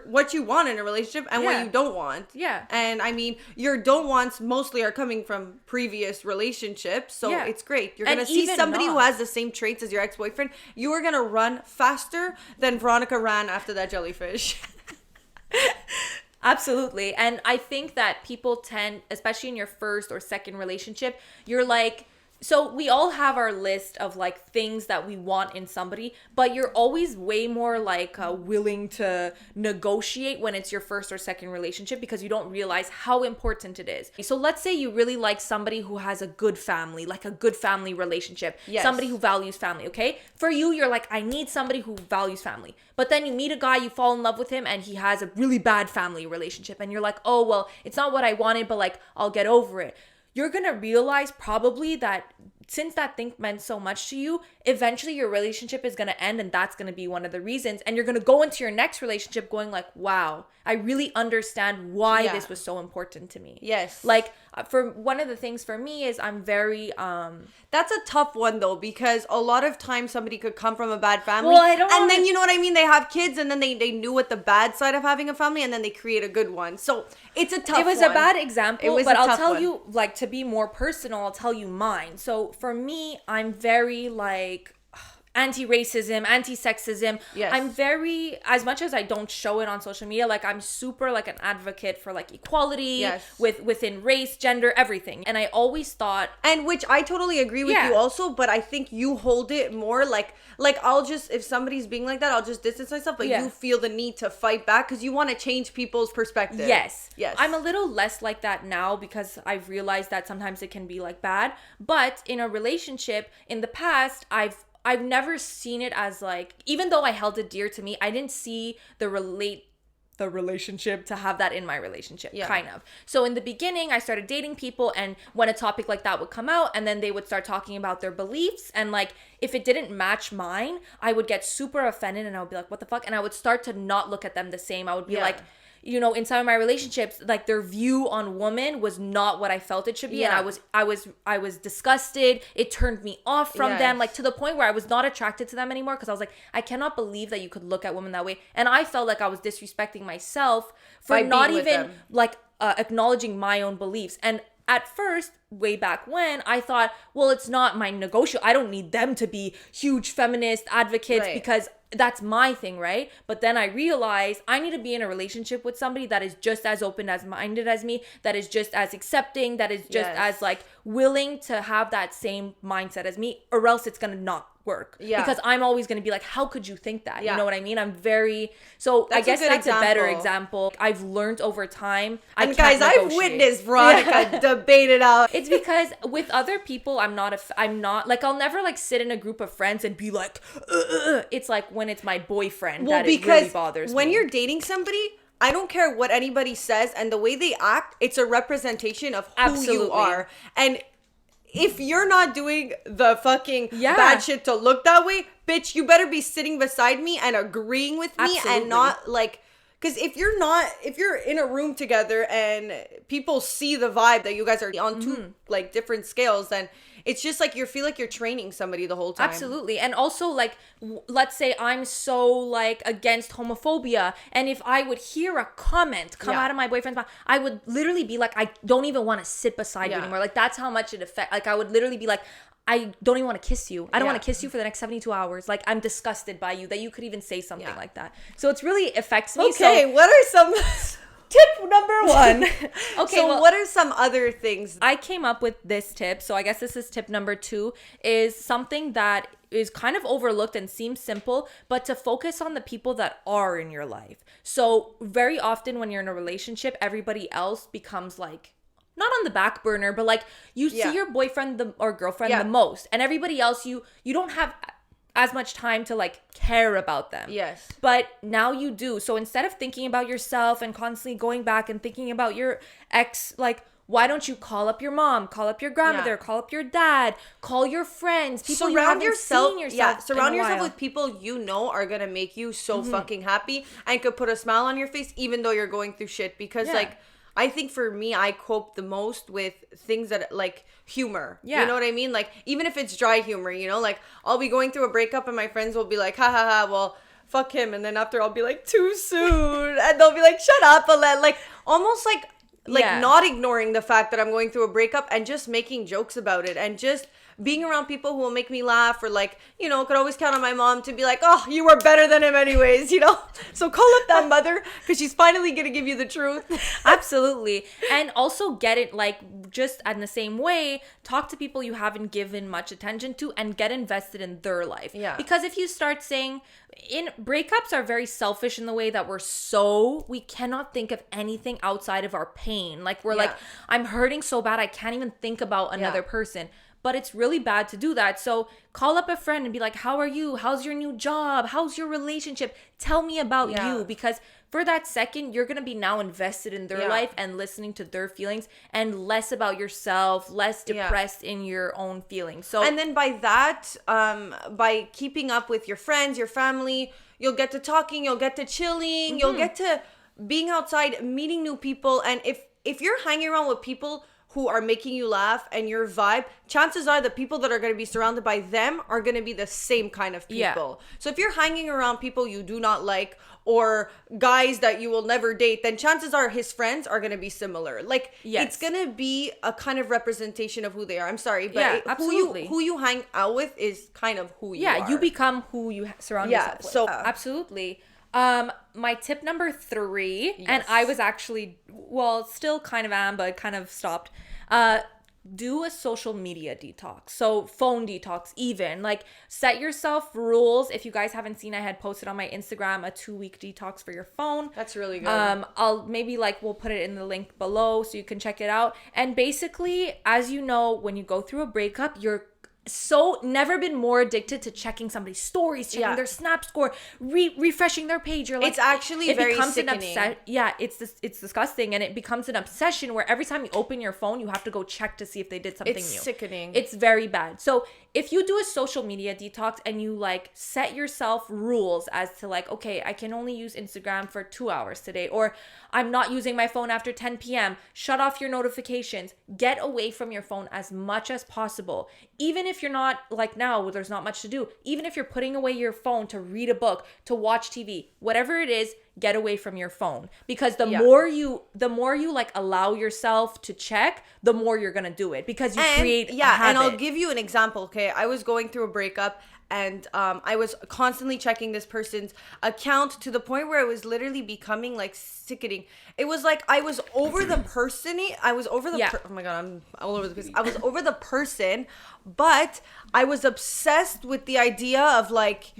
[SPEAKER 1] what you want in a relationship and what you don't want.
[SPEAKER 2] Yeah.
[SPEAKER 1] And I mean, your don't wants mostly are coming from previous relationships. So it's great. You're going to see somebody who has the same traits as your ex-boyfriend. You are going to run faster than Veronica ran after that jellyfish.
[SPEAKER 2] Absolutely. And I think that people tend, especially in your first or second relationship, you're like, so we all have our list of like things that we want in somebody, but you're always way more like willing to negotiate when it's your first or second relationship, because you don't realize how important it is. So let's say you really like somebody who has a good family, like a good family relationship, somebody who values family, okay? For you, you're like, I need somebody who values family. But then you meet a guy, you fall in love with him, and he has a really bad family relationship. And you're like, oh, well, it's not what I wanted, but like, I'll get over it. You're going to realize probably that since that thing meant so much to you, eventually your relationship is going to end, and that's going to be one of the reasons. And you're going to go into your next relationship going like, wow, I really understand why this was so important to me.
[SPEAKER 1] Yes.
[SPEAKER 2] Like, for one of the things for me is I'm very
[SPEAKER 1] That's a tough one though, because a lot of times somebody could come from a bad family.
[SPEAKER 2] Well, I don't
[SPEAKER 1] and
[SPEAKER 2] wanna-
[SPEAKER 1] then you know what I mean? They have kids and then they knew what the bad side of having a family and then they create a good one. So it's a tough one.
[SPEAKER 2] It was a bad example,
[SPEAKER 1] It was
[SPEAKER 2] but
[SPEAKER 1] a
[SPEAKER 2] I'll
[SPEAKER 1] tough
[SPEAKER 2] tell
[SPEAKER 1] one.
[SPEAKER 2] you, like, to be more personal, I'll tell you mine. So for me, I'm very like anti-racism, anti-sexism.
[SPEAKER 1] Yes.
[SPEAKER 2] I'm very, as much as I don't show it on social media, like I'm super like an advocate for like equality
[SPEAKER 1] Yes.
[SPEAKER 2] within race, gender, everything. And I always thought,
[SPEAKER 1] And which I totally agree with
[SPEAKER 2] Yeah.
[SPEAKER 1] you also, but I think you hold it more like I'll just, if somebody's being like that, I'll just distance myself, but
[SPEAKER 2] Yeah.
[SPEAKER 1] you feel the need to fight back because you want to change people's perspective.
[SPEAKER 2] yes.
[SPEAKER 1] Yes.
[SPEAKER 2] I'm a little less like that now because I've realized that sometimes it can be like bad. But in a relationship, in the past, I've never seen it as like, even though I held it dear to me, I didn't see the relationship to have that in my relationship,
[SPEAKER 1] Yeah.
[SPEAKER 2] kind of. So in the beginning, I started dating people, and when a topic like that would come out, and then they would start talking about their beliefs, and like if it didn't match mine, I would get super offended, and I would be like, what the fuck? And I would start to not look at them the same. I would be
[SPEAKER 1] Yeah.
[SPEAKER 2] like, you know, in some of my relationships, like their view on women was not what I felt it should be.
[SPEAKER 1] Yeah.
[SPEAKER 2] And I was disgusted. It turned me off from them,
[SPEAKER 1] Yes.
[SPEAKER 2] like to the point where I was not attracted to them anymore. Cause I was like, I cannot believe that you could look at women that way. And I felt like I was disrespecting myself for
[SPEAKER 1] By
[SPEAKER 2] not
[SPEAKER 1] being with
[SPEAKER 2] even
[SPEAKER 1] them.
[SPEAKER 2] like acknowledging my own beliefs. And at first, way back when, I thought, well, it's not my negotiable. I don't need them to be huge feminist advocates
[SPEAKER 1] Right.
[SPEAKER 2] because that's my thing, right? But then I realized I need to be in a relationship with somebody that is just as open as minded as me, that is just as accepting, that is just
[SPEAKER 1] Yes.
[SPEAKER 2] as like willing to have that same mindset as me, or else it's gonna not work.
[SPEAKER 1] Yeah.
[SPEAKER 2] Because I'm always gonna be like, how could you think that?
[SPEAKER 1] Yeah.
[SPEAKER 2] You know what I mean? I'm very so
[SPEAKER 1] That's a
[SPEAKER 2] I guess
[SPEAKER 1] good
[SPEAKER 2] that's a better
[SPEAKER 1] example.
[SPEAKER 2] example. I've learned over time. I
[SPEAKER 1] And
[SPEAKER 2] can't
[SPEAKER 1] guys, I've
[SPEAKER 2] negotiate.
[SPEAKER 1] witnessed Veronica debate it out.
[SPEAKER 2] It's because with other people, I'm not like, I'll never like sit in a group of friends and be like, it's like when it's my boyfriend that it really bothers
[SPEAKER 1] when
[SPEAKER 2] me.
[SPEAKER 1] you're dating somebody, I don't care what anybody says, and the way they act, it's a representation of who you
[SPEAKER 2] Absolutely.
[SPEAKER 1] are. And if you're not doing the fucking
[SPEAKER 2] Yeah.
[SPEAKER 1] bad shit to look that way, bitch, you better be sitting beside me and agreeing with me
[SPEAKER 2] Absolutely.
[SPEAKER 1] and not like. Because if you're in a room together and people see the vibe that you guys are on two like different scales, then it's just like you feel like you're training somebody the whole time.
[SPEAKER 2] Absolutely. And also like let's say I'm so like against homophobia, and if I would hear a comment come
[SPEAKER 1] Yeah.
[SPEAKER 2] out of my boyfriend's mouth, I would literally be like, I don't even want to sit beside you
[SPEAKER 1] Yeah.
[SPEAKER 2] anymore. Like that's how much it affects. Like I would literally be like, I don't even want to kiss you. I don't
[SPEAKER 1] Yeah.
[SPEAKER 2] want to kiss you for the next 72 hours. Like I'm disgusted by you that you could even say something
[SPEAKER 1] Yeah.
[SPEAKER 2] like that. So it's really affects me.
[SPEAKER 1] Okay,
[SPEAKER 2] So
[SPEAKER 1] what are some
[SPEAKER 2] tip number one. Okay,
[SPEAKER 1] so
[SPEAKER 2] well,
[SPEAKER 1] what are some other things?
[SPEAKER 2] I came up with this tip, so I guess this is tip number 2, is something that is kind of overlooked and seems simple, but to focus on the people that are in your life. So very often when you're in a relationship, everybody else becomes like, not on the back burner, but like you
[SPEAKER 1] Yeah.
[SPEAKER 2] see your boyfriend or girlfriend
[SPEAKER 1] Yeah.
[SPEAKER 2] the most, and everybody else you don't have as much time to like care about them.
[SPEAKER 1] Yes.
[SPEAKER 2] But now you do. So instead of thinking about yourself and constantly going back and thinking about your ex, like, why don't you call up your mom, call up your grandmother,
[SPEAKER 1] Yeah.
[SPEAKER 2] call up your dad, call your friends, people you
[SPEAKER 1] Surround
[SPEAKER 2] haven't
[SPEAKER 1] yourself,
[SPEAKER 2] seen yourself
[SPEAKER 1] yeah, surround
[SPEAKER 2] in a
[SPEAKER 1] yourself
[SPEAKER 2] while.
[SPEAKER 1] with people you know are gonna make you so fucking happy and could put a smile on your face even though you're going through shit. Because
[SPEAKER 2] Yeah.
[SPEAKER 1] like I think for me, I cope the most with things that like humor.
[SPEAKER 2] Yeah.
[SPEAKER 1] You know what I mean? Like even if it's dry humor, you know, like I'll be going through a breakup and my friends will be like, ha ha ha, well, fuck him. And then after I'll be like, too soon. And they'll be like, shut up, Alette. Like almost like
[SPEAKER 2] Yeah.
[SPEAKER 1] not ignoring the fact that I'm going through a breakup and just making jokes about it and just being around people who will make me laugh, or like, you know, could always count on my mom to be like, oh, you were better than him anyways, you know? So call up that mother because she's finally going to give you the truth.
[SPEAKER 2] Absolutely. And also get it, like, just in the same way, talk to people you haven't given much attention to and get invested in their life.
[SPEAKER 1] Yeah.
[SPEAKER 2] Because if you start saying, breakups are very selfish in the way that we cannot think of anything outside of our pain. Like, we're
[SPEAKER 1] Yeah.
[SPEAKER 2] like, I'm hurting so bad, I can't even think about another person. But it's really bad to do that. So call up a friend and be like, how are you? How's your new job? How's your relationship? Tell me about
[SPEAKER 1] Yeah.
[SPEAKER 2] you. Because for that second, you're going to be now invested in their
[SPEAKER 1] Yeah.
[SPEAKER 2] life and listening to their feelings, and less about yourself, less
[SPEAKER 1] Yeah.
[SPEAKER 2] depressed in your own feelings. So
[SPEAKER 1] And then by that, by keeping up with your friends, your family, you'll get to talking, you'll get to chilling, you'll get to being outside, meeting new people. And if you're hanging around with people who are making you laugh and your vibe, chances are the people that are going to be surrounded by them are going to be the same kind of people. So if you're hanging around people you do not like, or guys that you will never date, then chances are his friends are going to be similar. Like, it's going to be a kind of representation of who they are. I'm sorry, but
[SPEAKER 2] absolutely.
[SPEAKER 1] who you hang out with is kind of who you are.
[SPEAKER 2] Yeah, you become who you surround yourself with. So absolutely. My tip number 3, and I was actually, well, still kind of am, but kind of stopped. Do a social media detox. So phone detox even. Like, set yourself rules. If you guys haven't seen, I had posted on my Instagram a 2-week detox for your phone.
[SPEAKER 1] That's really good.
[SPEAKER 2] I'll maybe we'll put it in the link below so you can check it out. And basically, as you know, when you go through a breakup, you're never been more addicted to checking somebody's stories, checking their snap score, refreshing their page. You're like,
[SPEAKER 1] it's actually very sickening.
[SPEAKER 2] It's disgusting, and it becomes an obsession where every time you open your phone, you have to go check to see if they did something new.
[SPEAKER 1] It's sickening.
[SPEAKER 2] It's very bad. So if you do a social media detox and you set yourself rules as to okay, I can only use Instagram for 2 hours today, or I'm not using my phone after 10 p.m. Shut off your notifications. Get away from your phone as much as possible. Even if you're not now, there's not much to do. Even if you're putting away your phone to read a book, to watch TV, whatever it is, get away from your phone. Because the more you allow yourself to check, the more you're gonna do it, because you create a habit.
[SPEAKER 1] And I'll give you an example. Okay, I was going through a breakup, and I was constantly checking this person's account to the point where it was literally becoming sickening. It was I was over the person. Oh my God, I'm all over the place. I was over the person, but I was obsessed with the idea of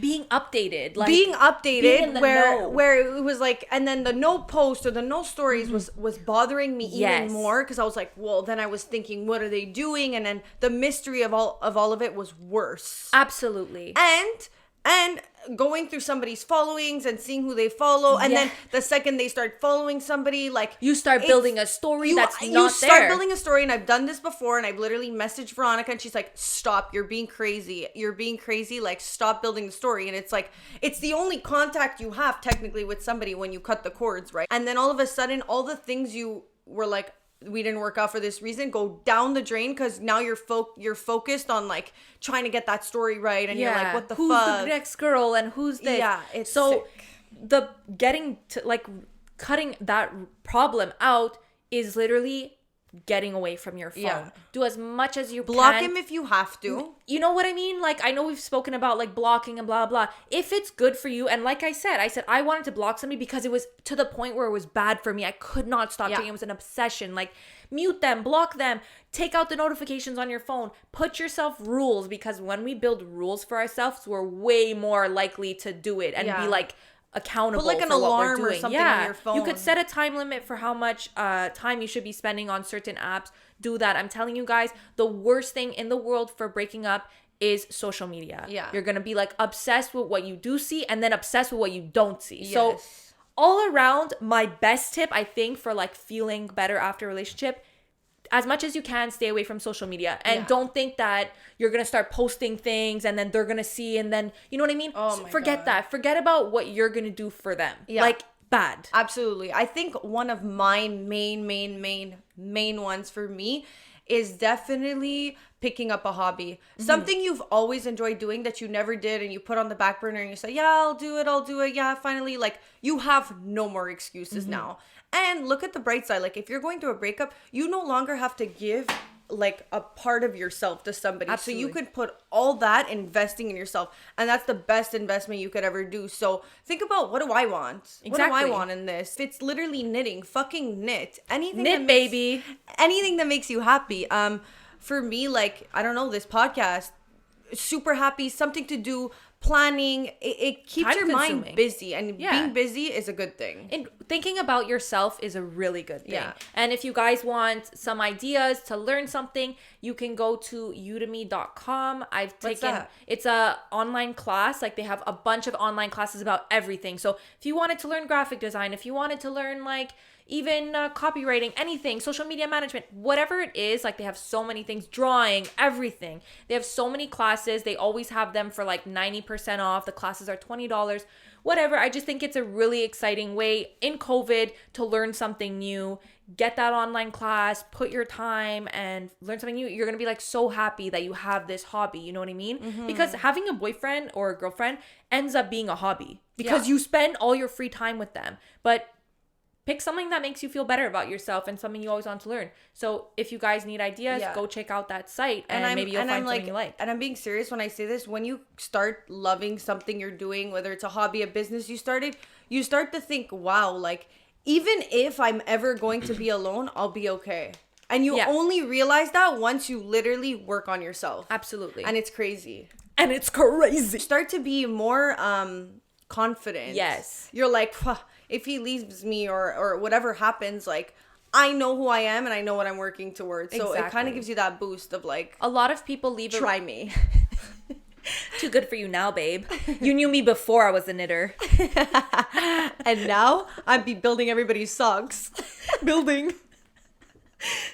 [SPEAKER 2] being updated,
[SPEAKER 1] being
[SPEAKER 2] in the know.
[SPEAKER 1] where it was and then the no post or the no stories was bothering me even more, because I was well, then I was thinking, what are they doing? And then the mystery of all of it was worse.
[SPEAKER 2] Absolutely.
[SPEAKER 1] And going through somebody's followings and seeing who they follow, and then the second they start following somebody,
[SPEAKER 2] you start building a story that's not there.
[SPEAKER 1] You start building a story, and I've done this before, and I've literally messaged Veronica, and she's like, stop, you're being crazy, stop building the story. And it's it's the only contact you have technically with somebody when you cut the cords, right? And then all of a sudden, all the things you were we didn't work out for this reason, go down the drain, because now you're focused on trying to get that story right, and you're what the
[SPEAKER 2] who's
[SPEAKER 1] fuck?
[SPEAKER 2] Who's the next girl, and who's this?
[SPEAKER 1] Yeah, it's
[SPEAKER 2] so
[SPEAKER 1] sick.
[SPEAKER 2] The getting to cutting that problem out is literally getting away from your phone.
[SPEAKER 1] Yeah.
[SPEAKER 2] Do as much as you
[SPEAKER 1] block
[SPEAKER 2] can.
[SPEAKER 1] him if you have to.
[SPEAKER 2] You know what I mean? I know we've spoken about blocking and blah blah. If it's good for you, and I said I wanted to block somebody because it was to the point where it was bad for me. I could not stop doing it. It was an obsession. Mute them, block them, take out the notifications on your phone. Put yourself rules, because when we build rules for ourselves, we're way more likely to do it and be accountable.
[SPEAKER 1] Put an
[SPEAKER 2] for
[SPEAKER 1] alarm
[SPEAKER 2] what we're doing.
[SPEAKER 1] or something on your phone.
[SPEAKER 2] You could set a time limit for how much time you should be spending on certain apps. Do that. I'm telling you guys, the worst thing in the world for breaking up is social media.
[SPEAKER 1] Yeah.
[SPEAKER 2] You're going to be obsessed with what you do see, and then obsessed with what you don't see. Yes. So all around, my best tip, I think, for feeling better after a relationship, as much as you can, stay away from social media, and don't think that you're going to start posting things and then they're going to see, and then, you know what I mean?
[SPEAKER 1] Oh my
[SPEAKER 2] Forget
[SPEAKER 1] God.
[SPEAKER 2] that. Forget about what you're going to do for them.
[SPEAKER 1] Yeah.
[SPEAKER 2] Bad.
[SPEAKER 1] Absolutely. I think one of my main ones for me is definitely picking up a hobby. Something you've always enjoyed doing that you never did, and you put on the back burner, and you say, yeah, I'll do it. Yeah, finally. You have no more excuses now. And look at the bright side. If you're going through a breakup, you no longer have to give a part of yourself to somebody.
[SPEAKER 2] Absolutely.
[SPEAKER 1] So you could put all that investing in yourself, and that's the best investment you could ever do. So think about, what do I want?
[SPEAKER 2] Exactly.
[SPEAKER 1] What do I want in this? If it's literally knitting, fucking knit. Anything
[SPEAKER 2] baby.
[SPEAKER 1] Anything that makes you happy. For me, I don't know, this podcast, super happy, something to do, planning, it keeps your mind busy, and being busy is a good thing.
[SPEAKER 2] And thinking about yourself is a really good thing.
[SPEAKER 1] Yeah.
[SPEAKER 2] And if you guys want some ideas to learn something, you can go to udemy.com. It's a online class. They have a bunch of online classes about everything. So if you wanted to learn graphic design, if you wanted to learn even copywriting, anything, social media management, whatever it is, they have so many things, drawing, everything. They have so many classes. They always have them for 90% off. The classes are $20, whatever. I just think it's a really exciting way in COVID to learn something new, get that online class, put your time and learn something new. You're going to be like so happy that you have this hobby. You know what I mean? Because having a boyfriend or a girlfriend ends up being a hobby because you spend all your free time with them. But pick something that makes you feel better about yourself and something you always want to learn. So if you guys need ideas, go check out that site and maybe you'll find something you like.
[SPEAKER 1] And I'm being serious when I say this. When you start loving something you're doing, whether it's a hobby, a business you started, you start to think, wow, like, even if I'm ever going to be alone, I'll be okay. And you only realize that once you literally work on yourself.
[SPEAKER 2] Absolutely.
[SPEAKER 1] And it's crazy.
[SPEAKER 2] You
[SPEAKER 1] start to be more confident.
[SPEAKER 2] Yes.
[SPEAKER 1] You're like, if he leaves me or whatever happens, like, I know who I am and I know what I'm working towards. So it kind of gives you that boost of like,
[SPEAKER 2] a lot of people leave
[SPEAKER 1] try me.
[SPEAKER 2] Too good for you now, babe. You knew me before I was a knitter.
[SPEAKER 1] And now I'd be building everybody's socks.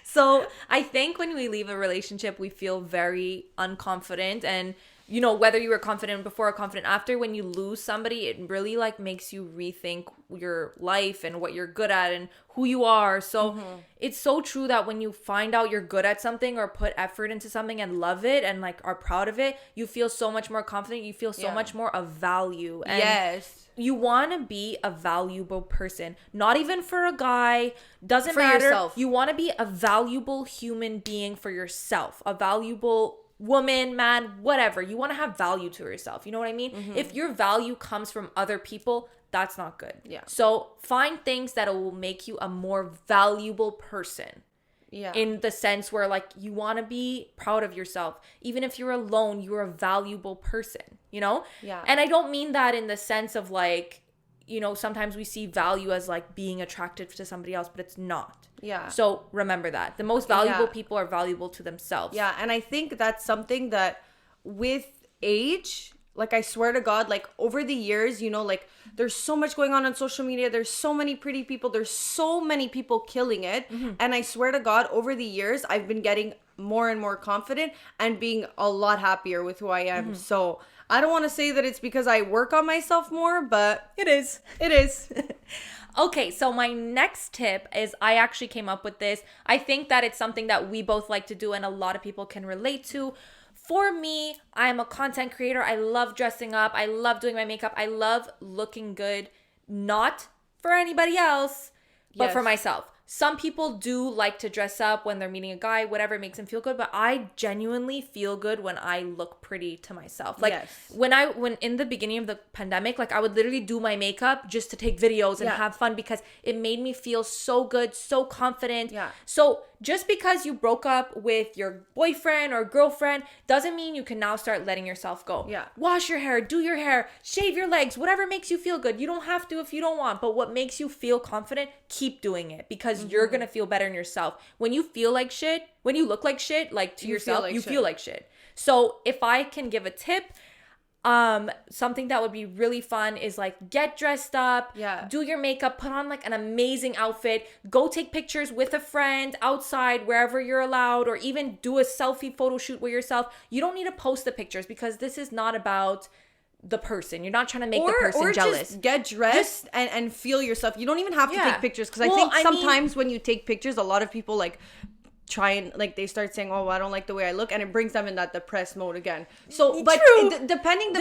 [SPEAKER 2] So I think when we leave a relationship, we feel very unconfident. And, you know, whether you were confident before or confident after, when you lose somebody, it really like makes you rethink your life and what you're good at and who you are. So it's so true that when you find out you're good at something or put effort into something and love it and like are proud of it, you feel so much more confident. You feel so much more of value. And you want to be a valuable person, not even for a guy, doesn't matter.
[SPEAKER 1] Yourself.
[SPEAKER 2] You want to be a valuable human being for yourself, a valuable woman, man, whatever. You want to have value to yourself. You know what I mean? If your value comes from other people, that's not good.
[SPEAKER 1] Yeah.
[SPEAKER 2] So find things that will make you a more valuable person.
[SPEAKER 1] Yeah.
[SPEAKER 2] In the sense where like you want to be proud of yourself. Even if you're alone, you're a valuable person, you know?
[SPEAKER 1] Yeah.
[SPEAKER 2] And I don't mean that in the sense of like, you know, sometimes we see value as like being attractive to somebody else, but it's not.
[SPEAKER 1] Yeah.
[SPEAKER 2] So remember that. The most valuable people are valuable to themselves.
[SPEAKER 1] Yeah. And I think that's something that with age, like I swear to God, like over the years, you know, like there's so much going on social media. There's so many pretty people. There's so many people killing it. And I swear to God, over the years, I've been getting more and more confident and being a lot happier with who I am. So I don't want to say that it's because I work on myself more, but
[SPEAKER 2] it is.
[SPEAKER 1] It is.
[SPEAKER 2] Okay, so my next tip is I actually came up with this. I think that it's something that we both like to do and a lot of people can relate to. For me, I'm a content creator. I love dressing up. I love doing my makeup. I love looking good, not for anybody else, but for myself. Some people do like to dress up when they're meeting a guy, whatever makes them feel good. But I genuinely feel good when I look pretty to myself. Like when in the beginning of the pandemic, like I would literally do my makeup just to take videos and have fun because it made me feel so good, so confident.
[SPEAKER 1] Yeah.
[SPEAKER 2] So just because you broke up with your boyfriend or girlfriend doesn't mean you can now start letting yourself go.
[SPEAKER 1] Yeah.
[SPEAKER 2] Wash your hair, do your hair, shave your legs, whatever makes you feel good. You don't have to if you don't want, but what makes you feel confident, keep doing it because you're going to feel better in yourself. When you feel like shit, when you look like shit, like to yourself, you feel like shit. So if I can give a tip, something that would be really fun is like get dressed up, do your makeup, put on like an amazing outfit, go take pictures with a friend outside wherever you're allowed, or even do a selfie photo shoot with yourself. You don't need to post the pictures because this is not about the person. You're not trying to make the person jealous.
[SPEAKER 1] Just get dressed and feel yourself. You don't even have to take pictures because I think sometimes when you take pictures, a lot of people like try and like they start saying, oh, I don't like the way I look, and it brings them in that depressed mode again. So but depending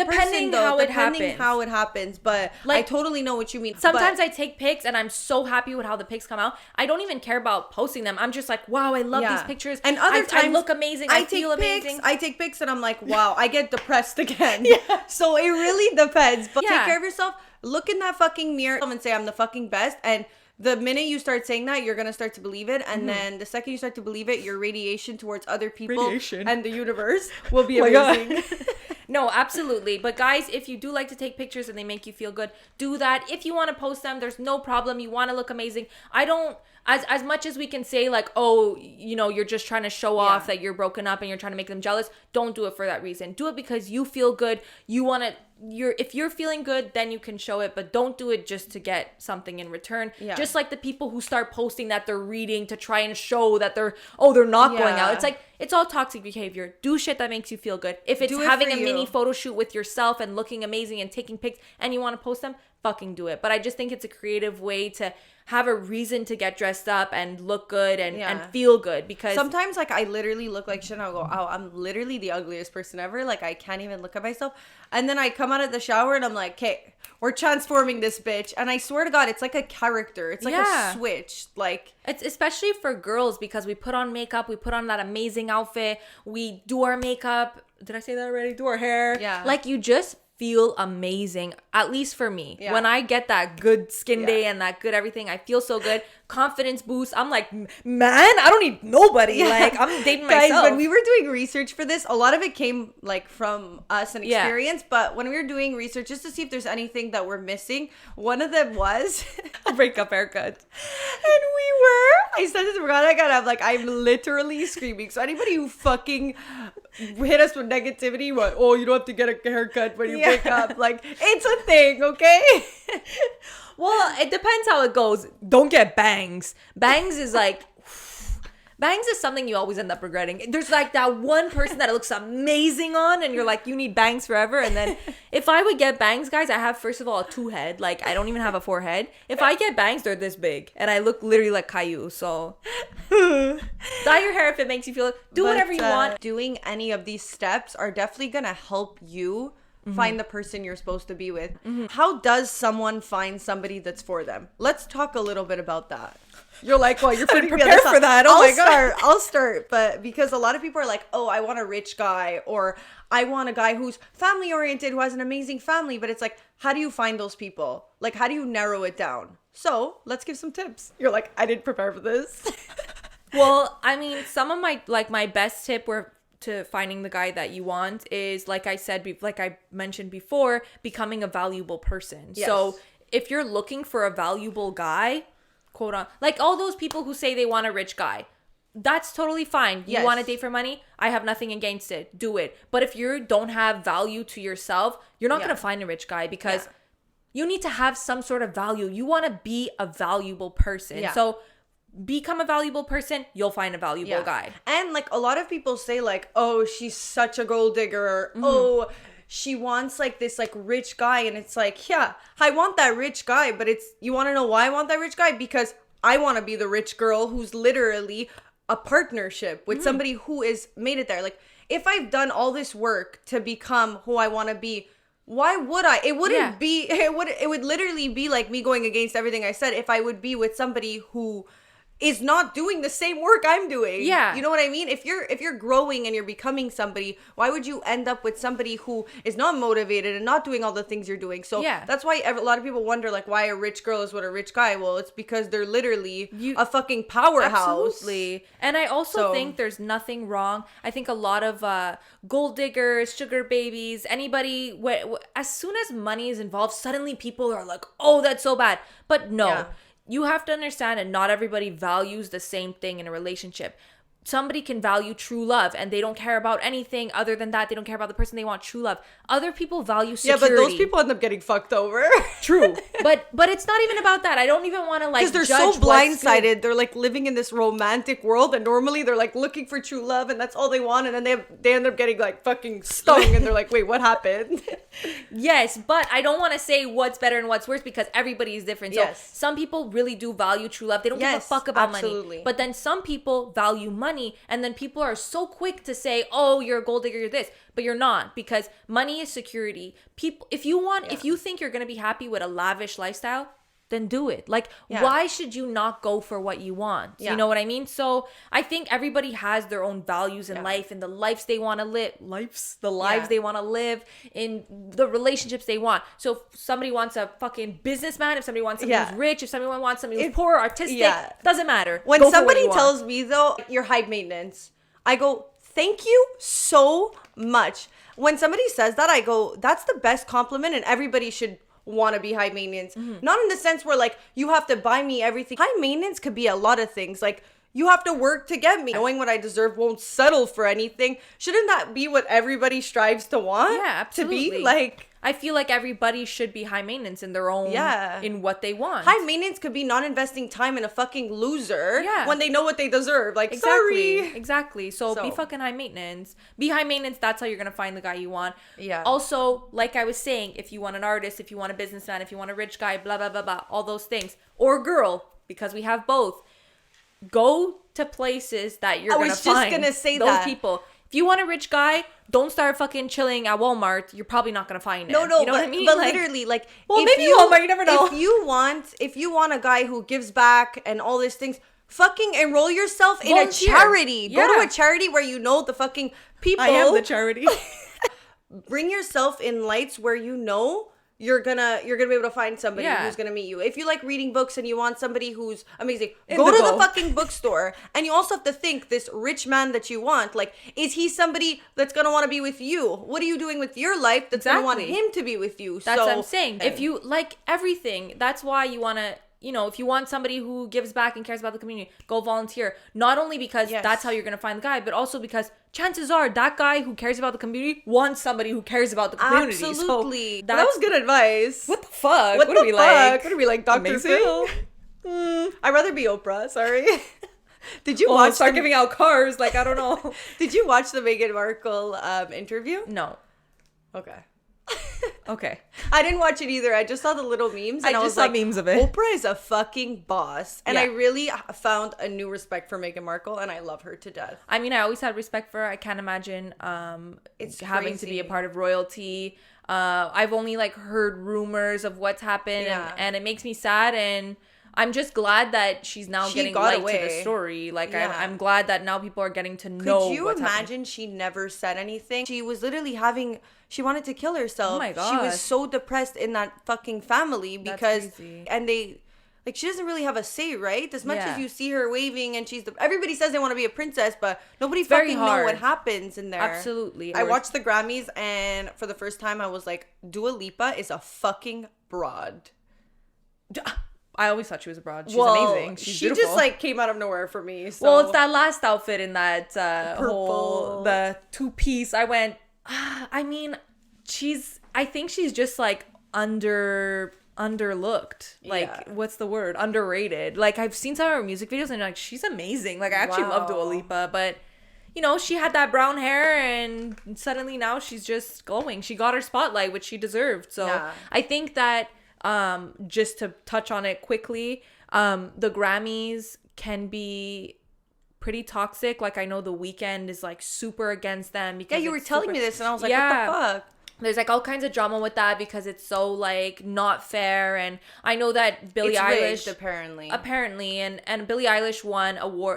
[SPEAKER 1] how it happens, but like, I totally know what you mean.
[SPEAKER 2] Sometimes I take pics and I'm so happy with how the pics come out. I don't even care about posting them. I'm just like, wow, I love these pictures,
[SPEAKER 1] and other times
[SPEAKER 2] I look amazing. I feel amazing.
[SPEAKER 1] I take pics and I'm like, wow, I get depressed again. So it really depends, but take care of yourself. Look in that fucking mirror and say I'm the fucking best. And the minute you start saying that, you're going to start to believe it. And then the second you start to believe it, your radiation towards other people and the universe will be amazing.
[SPEAKER 2] No, absolutely. But guys, if you do like to take pictures and they make you feel good, do that. If you want to post them, there's no problem. You want to look amazing. I don't, as much as we can say like, oh, you know, you're just trying to show off that you're broken up and you're trying to make them jealous. Don't do it for that reason. Do it because you feel good. You want to, if you're feeling good, then you can show it, but don't do it just to get something in return. Just like the people who start posting that they're reading to try and show that they're not going out. It's like, it's all toxic behavior. Do shit that makes you feel good. If it's having a mini photo shoot with yourself and looking amazing and taking pics and you want to post them, fucking do it. But I just think it's a creative way to have a reason to get dressed up and look good and feel good, because
[SPEAKER 1] sometimes like I literally look like shit and I'll go, oh, I'm literally the ugliest person ever. Like I can't even look at myself. And then I come out of the shower and I'm like, okay, we're transforming this bitch. And I swear to God, it's like a character. It's like a switch. Like
[SPEAKER 2] it's especially for girls, because we put on makeup, we put on that amazing outfit, we do our makeup. Did I say that already? Do our hair.
[SPEAKER 1] Yeah.
[SPEAKER 2] Like you just feel amazing, at least for me. When I get that good skin day and that good everything, I feel so good. Confidence boost. I'm like, man, I don't need nobody. Like I'm dating myself.
[SPEAKER 1] Guys, when we were doing research for this, a lot of it came like from us and experience. But when we were doing research just to see if there's anything that we're missing, one of them was
[SPEAKER 2] a breakup haircut.
[SPEAKER 1] And I said this to Veronica, and I'm literally screaming. So anybody who fucking hit us with negativity, what? Oh, you don't have to get a haircut when you break up. Like, it's a thing, okay?
[SPEAKER 2] Well, it depends how it goes. Don't get bangs. Bangs is something you always end up regretting. There's like that one person that it looks amazing on, and you're like, you need bangs forever. And then if I would get bangs, guys, I have, first of all, a 2-head. Like, I don't even have a 4-head. If I get bangs, they're this big. And I look literally like Caillou. So dye your hair if it makes you feel. Do whatever you want.
[SPEAKER 1] Doing any of these steps are definitely going to help you find the person you're supposed to be with. How does someone find somebody that's for them? Let's talk a little bit about that. You're like, well, you're putting me on the spot.
[SPEAKER 2] For that. Oh my God.
[SPEAKER 1] I'll start. But because a lot of people are like, oh, I want a rich guy, or I want a guy who's family oriented, who has an amazing family. But it's like, how do you find those people? Like, how do you narrow it down? So let's give some tips. You're like, I didn't prepare for this.
[SPEAKER 2] Well, I mean, some of my best tip were to finding the guy that you want is, like I mentioned before, becoming a valuable person. Yes. So if you're looking for a valuable guy, quote on, like all those people who say they want a rich guy, that's totally fine. You want to date for money? I have nothing against it. Do it. But if you don't have value to yourself, you're not going to find a rich guy, because you need to have some sort of value. You want to be a valuable person. Yeah. So become a valuable person, you'll find a valuable guy.
[SPEAKER 1] And like a lot of people say like, oh, she's such a gold digger, or oh, she wants like this like rich guy. And it's like, yeah, I want that rich guy, but you want to know why I want that rich guy? Because I want to be the rich girl who's literally a partnership with somebody who is made it there. Like, if I've done all this work to become who I want to be, why would I? It wouldn't be, it would literally be like me going against everything I said if I would be with somebody who is not doing the same work I'm doing. Yeah. You know what I mean? If you're growing and you're becoming somebody, why would you end up with somebody who is not motivated and not doing all the things you're doing? So that's why a lot of people wonder like why a rich girl is with a rich guy. Well, it's because they're literally a fucking powerhouse.
[SPEAKER 2] Absolutely. And I also think there's nothing wrong. I think a lot of gold diggers, sugar babies, anybody, as soon as money is involved, suddenly people are like, oh, that's so bad. But no. Yeah. You have to understand that not everybody values the same thing in a relationship. Somebody can value true love and they don't care about anything other than that. They don't care about the person they want, true love. Other people value security.
[SPEAKER 1] Yeah, but those people end up getting fucked over.
[SPEAKER 2] True. But it's not even about that. I don't even want to like
[SPEAKER 1] because they're so blindsided. They're like living in this romantic world and normally they're like looking for true love and that's all they want. And then they end up getting like fucking stung and they're like, wait, what happened?
[SPEAKER 2] Yes, but I don't want to say what's better and what's worse because everybody is different. So some people really do value true love. They don't give a fuck about money. But then some people value money. And then people are so quick to say, oh, you're a gold digger, you're this, but you're not, because money is security. People, if you think you're going to be happy with a lavish lifestyle, then do it. Like, why should you not go for what you want? You know what I mean? So I think everybody has their own values in life and the lives they want to live, the lives they want to live, in the relationships they want. So if somebody wants a fucking businessman, if somebody wants somebody who's rich, if somebody wants somebody who's poor, artistic, doesn't matter.
[SPEAKER 1] When somebody tells me though, you're high maintenance, I go, thank you so much. When somebody says that, I go, that's the best compliment and everybody should want to be high maintenance. Not in the sense where like you have to buy me everything. High maintenance could be a lot of things. Like you have to work to get me. Knowing what I deserve, won't settle for anything. Shouldn't that be what everybody strives to want?
[SPEAKER 2] Yeah, absolutely.
[SPEAKER 1] To be like,
[SPEAKER 2] I feel like everybody should be high maintenance in their own, in what they want.
[SPEAKER 1] High maintenance could be not investing time in a fucking loser when they know what they deserve. Like,
[SPEAKER 2] Exactly. So be fucking high maintenance. Be high maintenance. That's how you're going to find the guy you want.
[SPEAKER 1] Yeah.
[SPEAKER 2] Also, like I was saying, if you want an artist, if you want a businessman, if you want a rich guy, blah, blah, blah, blah, all those things. Or girl, because we have both. Go to places that you're going to find
[SPEAKER 1] just gonna say
[SPEAKER 2] those people. If you want a rich guy, don't start fucking chilling at Walmart. You're probably not gonna find it.
[SPEAKER 1] No,
[SPEAKER 2] you know
[SPEAKER 1] but,
[SPEAKER 2] what I mean?
[SPEAKER 1] But literally, like,
[SPEAKER 2] well, maybe Walmart. You never know.
[SPEAKER 1] If you want a guy who gives back and all these things, fucking enroll yourself in a charity. Go to a charity where you know the fucking people.
[SPEAKER 2] I am the charity.
[SPEAKER 1] Bring yourself in lights where you know you're gonna be able to find somebody who's gonna meet you. If you like reading books and you want somebody who's amazing, go to the fucking bookstore. And you also have to think, this rich man that you want, like, is he somebody that's gonna want to be with you? What are you doing with your life that's gonna want him to be with you?
[SPEAKER 2] That's what I'm saying. If you like everything, that's why you want to, you know, if you want somebody who gives back and cares about the community, go volunteer. Not only because that's how you're going to find the guy, but also because chances are that guy who cares about the community wants somebody who cares about the community.
[SPEAKER 1] Absolutely.
[SPEAKER 2] So
[SPEAKER 1] that was good advice.
[SPEAKER 2] What the fuck?
[SPEAKER 1] What are we like? What are we like, Dr.
[SPEAKER 2] Amazing?
[SPEAKER 1] Phil? I'd rather be Oprah, sorry. Did you watch
[SPEAKER 2] start giving out cars? Like, I don't know.
[SPEAKER 1] Did you watch the Meghan Markle interview?
[SPEAKER 2] No.
[SPEAKER 1] Okay.
[SPEAKER 2] Okay.
[SPEAKER 1] I didn't watch it either. I just saw the little memes and I was like,
[SPEAKER 2] memes of it.
[SPEAKER 1] Oprah is a fucking boss. And I really found a new respect for Meghan Markle and I love her to death.
[SPEAKER 2] I mean, I always had respect for her. I can't imagine
[SPEAKER 1] it's
[SPEAKER 2] having
[SPEAKER 1] crazy
[SPEAKER 2] to be a part of royalty. I've only like heard rumors of what's happened and it makes me sad, and I'm just glad that she's now getting light to the story. Like, I'm glad that now people are getting to know.
[SPEAKER 1] Could you imagine she never said anything? She was literally she wanted to kill herself.
[SPEAKER 2] Oh my God.
[SPEAKER 1] She was so depressed in that fucking family because, and they, like, she doesn't really have a say, right? As much as you see her waving and everybody says they want to be a princess, but nobody fucking know what happens in there.
[SPEAKER 2] Absolutely.
[SPEAKER 1] I watched the Grammys and for the first time I was like, Dua Lipa is a fucking broad.
[SPEAKER 2] I always thought she was a broad. She's amazing. She's beautiful.
[SPEAKER 1] Just like came out of nowhere for me. So.
[SPEAKER 2] Well, it's that last outfit in that
[SPEAKER 1] purple,
[SPEAKER 2] the 2-piece. I went, I mean, I think she's just like underlooked. Like, what's the word? Underrated. Like, I've seen some of her music videos and like, she's amazing. Like, I actually love Dua Lipa, but you know, she had that brown hair and suddenly now she's just glowing. She got her spotlight, which she deserved. So I think that, just to touch on it quickly, the Grammys can be pretty toxic. Like, I know The Weeknd is like super against them because
[SPEAKER 1] you were telling me this and I was like, what the fuck?
[SPEAKER 2] There's like all kinds of drama with that because it's so like not fair. And I know that Billie Eilish apparently and Billie Eilish won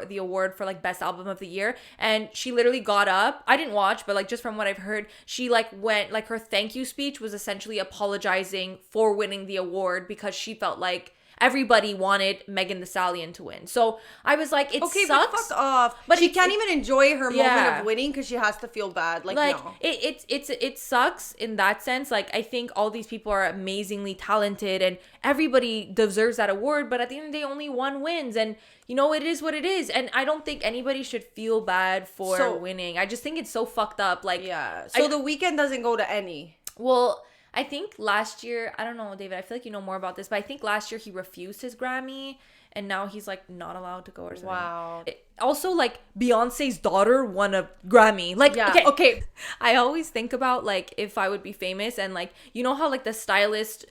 [SPEAKER 2] the award for like best album of the year, and she literally got up. I didn't watch, but like just from what I've heard, she like went, like her thank you speech was essentially apologizing for winning the award because she felt like everybody wanted Megan Thee Stallion to win. So I was like, it sucks.
[SPEAKER 1] But fuck off. But she can't even enjoy her moment of winning because she has to feel bad. Like no.
[SPEAKER 2] It sucks in that sense. Like, I think all these people are amazingly talented and everybody deserves that award. But at the end of the day, only one wins. And, you know, it is what it is. And I don't think anybody should feel bad for winning. I just think it's so fucked up. Like,
[SPEAKER 1] So The Weeknd doesn't go to any.
[SPEAKER 2] Well, I think last year, I don't know, David, I feel like you know more about this, but I think last year he refused his Grammy and now he's like not allowed to go or something.
[SPEAKER 1] Wow.
[SPEAKER 2] Also, like, Beyonce's daughter won a Grammy. Like, okay. I always think about, like, if I would be famous and, like, you know how, like, the stylist,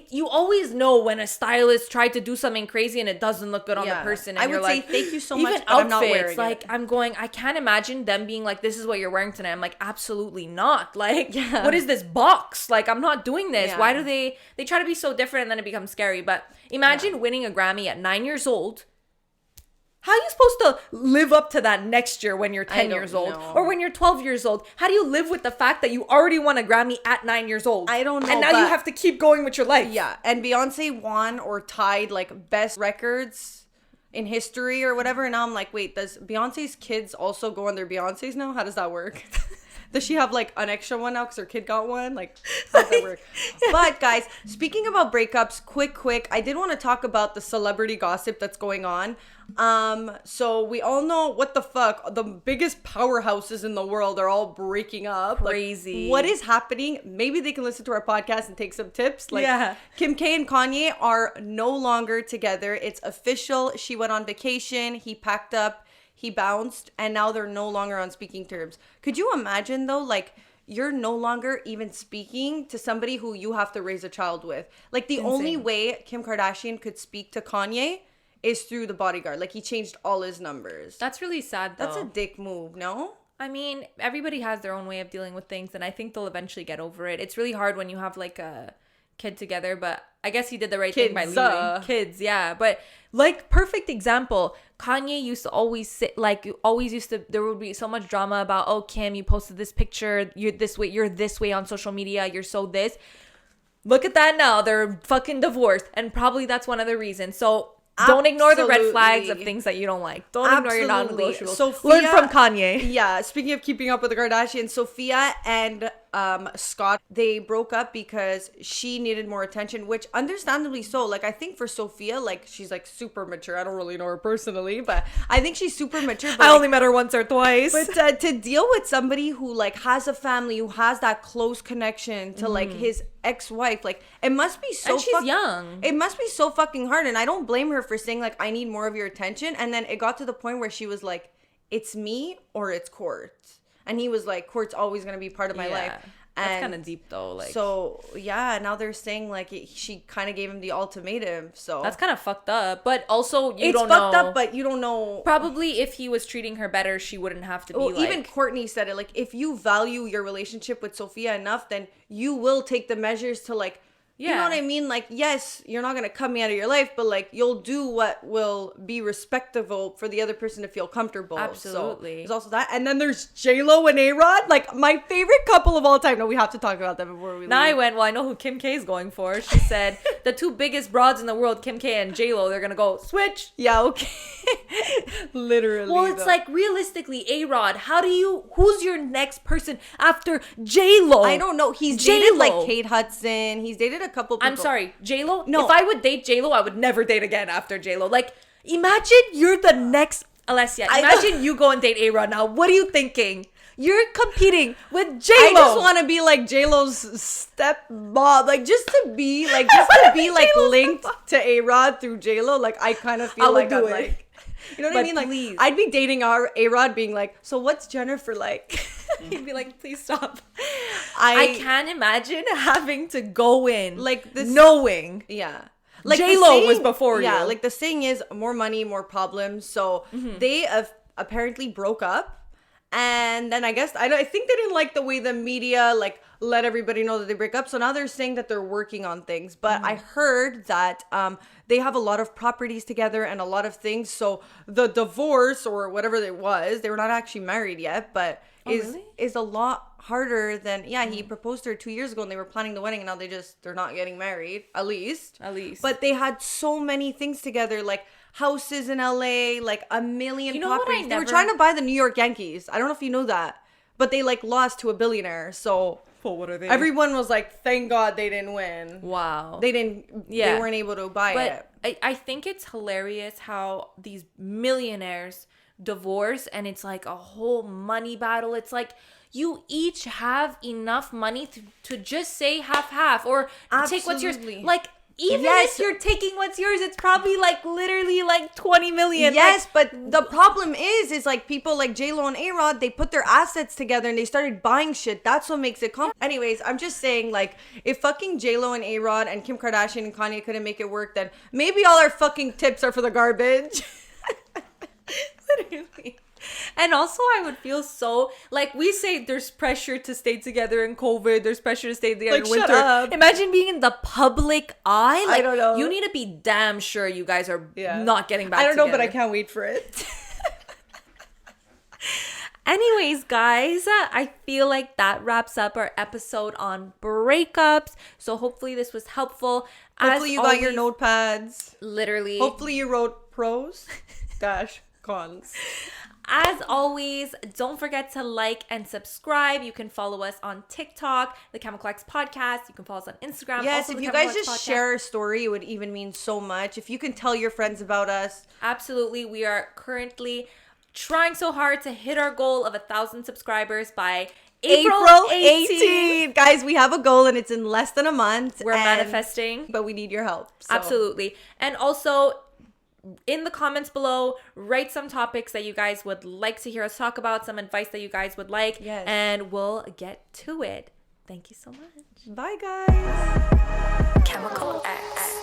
[SPEAKER 2] you always know when a stylist tried to do something crazy and it doesn't look good on the person. And
[SPEAKER 1] I would say,
[SPEAKER 2] like,
[SPEAKER 1] thank you so
[SPEAKER 2] even
[SPEAKER 1] much, but
[SPEAKER 2] outfits,
[SPEAKER 1] I'm not wearing
[SPEAKER 2] like,
[SPEAKER 1] it.
[SPEAKER 2] I'm going, I can't imagine them being like, this is what you're wearing tonight. I'm like, absolutely not. Like, what is this box? Like, I'm not doing this. Why do they try to be so different and then it becomes scary. But imagine winning a Grammy at 9 years old. How are you supposed to live up to that next year when you're 10 years old? Or when you're 12 years old? How do you live with the fact that you already won a Grammy at 9 years old?
[SPEAKER 1] I don't know.
[SPEAKER 2] And now you have to keep going with your life.
[SPEAKER 1] Yeah. And Beyonce won or tied like best records in history or whatever. And now I'm like, wait, does Beyonce's kids also go on their Beyonce's now? How does that work? Does she have like an extra one now because her kid got one? Like, how does that work? But guys, speaking about breakups, quick, I did want to talk about the celebrity gossip that's going on. So we all know what the fuck, the biggest powerhouses in the world are all breaking up.
[SPEAKER 2] Crazy.
[SPEAKER 1] Like, what is happening? Maybe they can listen to our podcast and take some tips. Like,
[SPEAKER 2] yeah.
[SPEAKER 1] Kim K and Kanye are no longer together. It's official. She went on vacation. He packed up. He bounced, and now they're no longer on speaking terms. Could you imagine though, like, you're no longer even speaking to somebody who you have to raise a child with? Like, the only way Kim Kardashian could speak to Kanye is through the bodyguard. Like, he changed all his numbers.
[SPEAKER 2] That's really sad though.
[SPEAKER 1] That's a dick move, no?
[SPEAKER 2] I mean, everybody has their own way of dealing with things, and I think they'll eventually get over it. It's really hard when you have like a kid together, but I guess he did the right thing by leaving. Kids, yeah. But like, perfect example, Kanye used to always sit, like, there would be so much drama about, oh, Kim, you posted this picture, you're this way on social media, you're so this. Look at that now, they're fucking divorced, and probably that's one of the reasons. So don't ignore the red flags of things that you don't like. Don't ignore your non-negotiables. Learn from Kanye.
[SPEAKER 1] Yeah, speaking of keeping up with the Kardashians, Sophia and Scott, they broke up because she needed more attention, which understandably so. Like, I think for Sophia, like, she's like super mature. I don't really know her personally, but I think she's super mature. But
[SPEAKER 2] I only met her once or twice.
[SPEAKER 1] But to deal with somebody who like has a family, who has that close connection to like his ex-wife, like, it must be so.
[SPEAKER 2] And she's young.
[SPEAKER 1] It must be so fucking hard, and I don't blame her for saying like, I need more of your attention. And then it got to the point where she was like, it's me or it's Court. And he was like, Court's always going to be part of my life. And
[SPEAKER 2] that's kind of deep though. Like,
[SPEAKER 1] so yeah, now they're saying like she kind of gave him the ultimatum. So
[SPEAKER 2] that's kind of fucked up. But also,
[SPEAKER 1] it's fucked up, but you don't know.
[SPEAKER 2] Probably if he was treating her better, she wouldn't have to be like.
[SPEAKER 1] Even Courtney said it. Like, if you value your relationship with Sophia enough, then you will take the measures to like. You know what I mean? Like, yes, you're not going to cut me out of your life, but like, you'll do what will be respectable for the other person to feel comfortable.
[SPEAKER 2] Absolutely.
[SPEAKER 1] So there's also that. And then there's J-Lo and A-Rod, like my favorite couple of all time. No, we have to talk about them before we leave.
[SPEAKER 2] Now I know who Kim K is going for. She said the two biggest broads in the world, Kim K and J-Lo, they're going to go switch.
[SPEAKER 1] Yeah, okay. Literally.
[SPEAKER 2] Well, it's like, realistically, A-Rod, who's your next person after J-Lo?
[SPEAKER 1] I don't know. He's dated like Kate Hudson. He's dated a couple people.
[SPEAKER 2] I'm sorry, J-Lo?
[SPEAKER 1] No.
[SPEAKER 2] If I would date J-Lo, I would never date again after J-Lo. Like, imagine you're the next Alessia. Imagine you go and date A-Rod now. What are you thinking? You're competing with J-Lo.
[SPEAKER 1] I just want to be like J-Lo's stepmom. Like, just to be like linked to A-Rod through J-Lo. Like, I kind of feel like I'm like, you know what I mean? Like,
[SPEAKER 2] please.
[SPEAKER 1] I'd be dating our A-Rod being like, so what's Jennifer like?
[SPEAKER 2] He'd be like, please stop. I can't imagine having to go in
[SPEAKER 1] like this,
[SPEAKER 2] knowing.
[SPEAKER 1] Yeah.
[SPEAKER 2] Like, J-Lo was before you.
[SPEAKER 1] Yeah, like the saying is more money, more problems. So they apparently broke up. And then I think they didn't like the way the media like let everybody know that they break up. So now they're saying that they're working on things. But I heard that they have a lot of properties together and a lot of things. So the divorce or whatever it was, they were not actually married yet, but is a lot harder than he proposed to her 2 years ago and they were planning the wedding and now they're not getting married, at least. But they had so many things together, like houses in LA, like a million properties. They were trying to buy the New York Yankees. I don't know if you know that, but they like lost to a billionaire. So
[SPEAKER 2] what are they?
[SPEAKER 1] Everyone was like, thank God they didn't win.
[SPEAKER 2] Wow.
[SPEAKER 1] They weren't able to buy it.
[SPEAKER 2] I think it's hilarious how these millionaires divorce and it's like a whole money battle. It's like you each have enough money to just say half or take what's yours. Like, even if you're taking what's yours, it's probably like literally like 20 million.
[SPEAKER 1] Yes, but the problem is like people like J-Lo and A-Rod, they put their assets together and they started buying shit. That's what makes it complicated. Anyways, I'm just saying, like, if fucking J-Lo and A-Rod and Kim Kardashian and Kanye couldn't make it work, then maybe all our fucking tips are for the garbage.
[SPEAKER 2] Literally. And also, I would feel so, like, we say there's pressure to stay together in COVID. There's pressure to stay together in winter.
[SPEAKER 1] Shut up.
[SPEAKER 2] Imagine being in the public eye. Like,
[SPEAKER 1] I don't know.
[SPEAKER 2] You need to be damn sure you guys are not getting back
[SPEAKER 1] together. I don't know,
[SPEAKER 2] together.
[SPEAKER 1] but I can't wait for it.
[SPEAKER 2] Anyways, guys, I feel like that wraps up our episode on breakups. So hopefully this was helpful.
[SPEAKER 1] Hopefully you got your notepads.
[SPEAKER 2] Literally.
[SPEAKER 1] Hopefully you wrote pros - cons.
[SPEAKER 2] As always, don't forget to like and subscribe. You can follow us on TikTok, the Chemical X Podcast. You can follow us on Instagram.
[SPEAKER 1] Yes,
[SPEAKER 2] also
[SPEAKER 1] if
[SPEAKER 2] the
[SPEAKER 1] you
[SPEAKER 2] Chemical
[SPEAKER 1] guys
[SPEAKER 2] X
[SPEAKER 1] just
[SPEAKER 2] Podcast.
[SPEAKER 1] share our story, it would even mean so much. If you can tell your friends about us.
[SPEAKER 2] Absolutely. We are currently trying so hard to hit our goal of 1,000 subscribers by April 18th.
[SPEAKER 1] Guys, we have a goal and it's in less than a month.
[SPEAKER 2] We're manifesting.
[SPEAKER 1] But we need your help. So.
[SPEAKER 2] Absolutely. And also, in the comments below, write some topics that you guys would like to hear us talk about, some advice that you guys would like, and we'll get to it. Thank you so much.
[SPEAKER 1] Bye, guys.
[SPEAKER 2] Chemical X.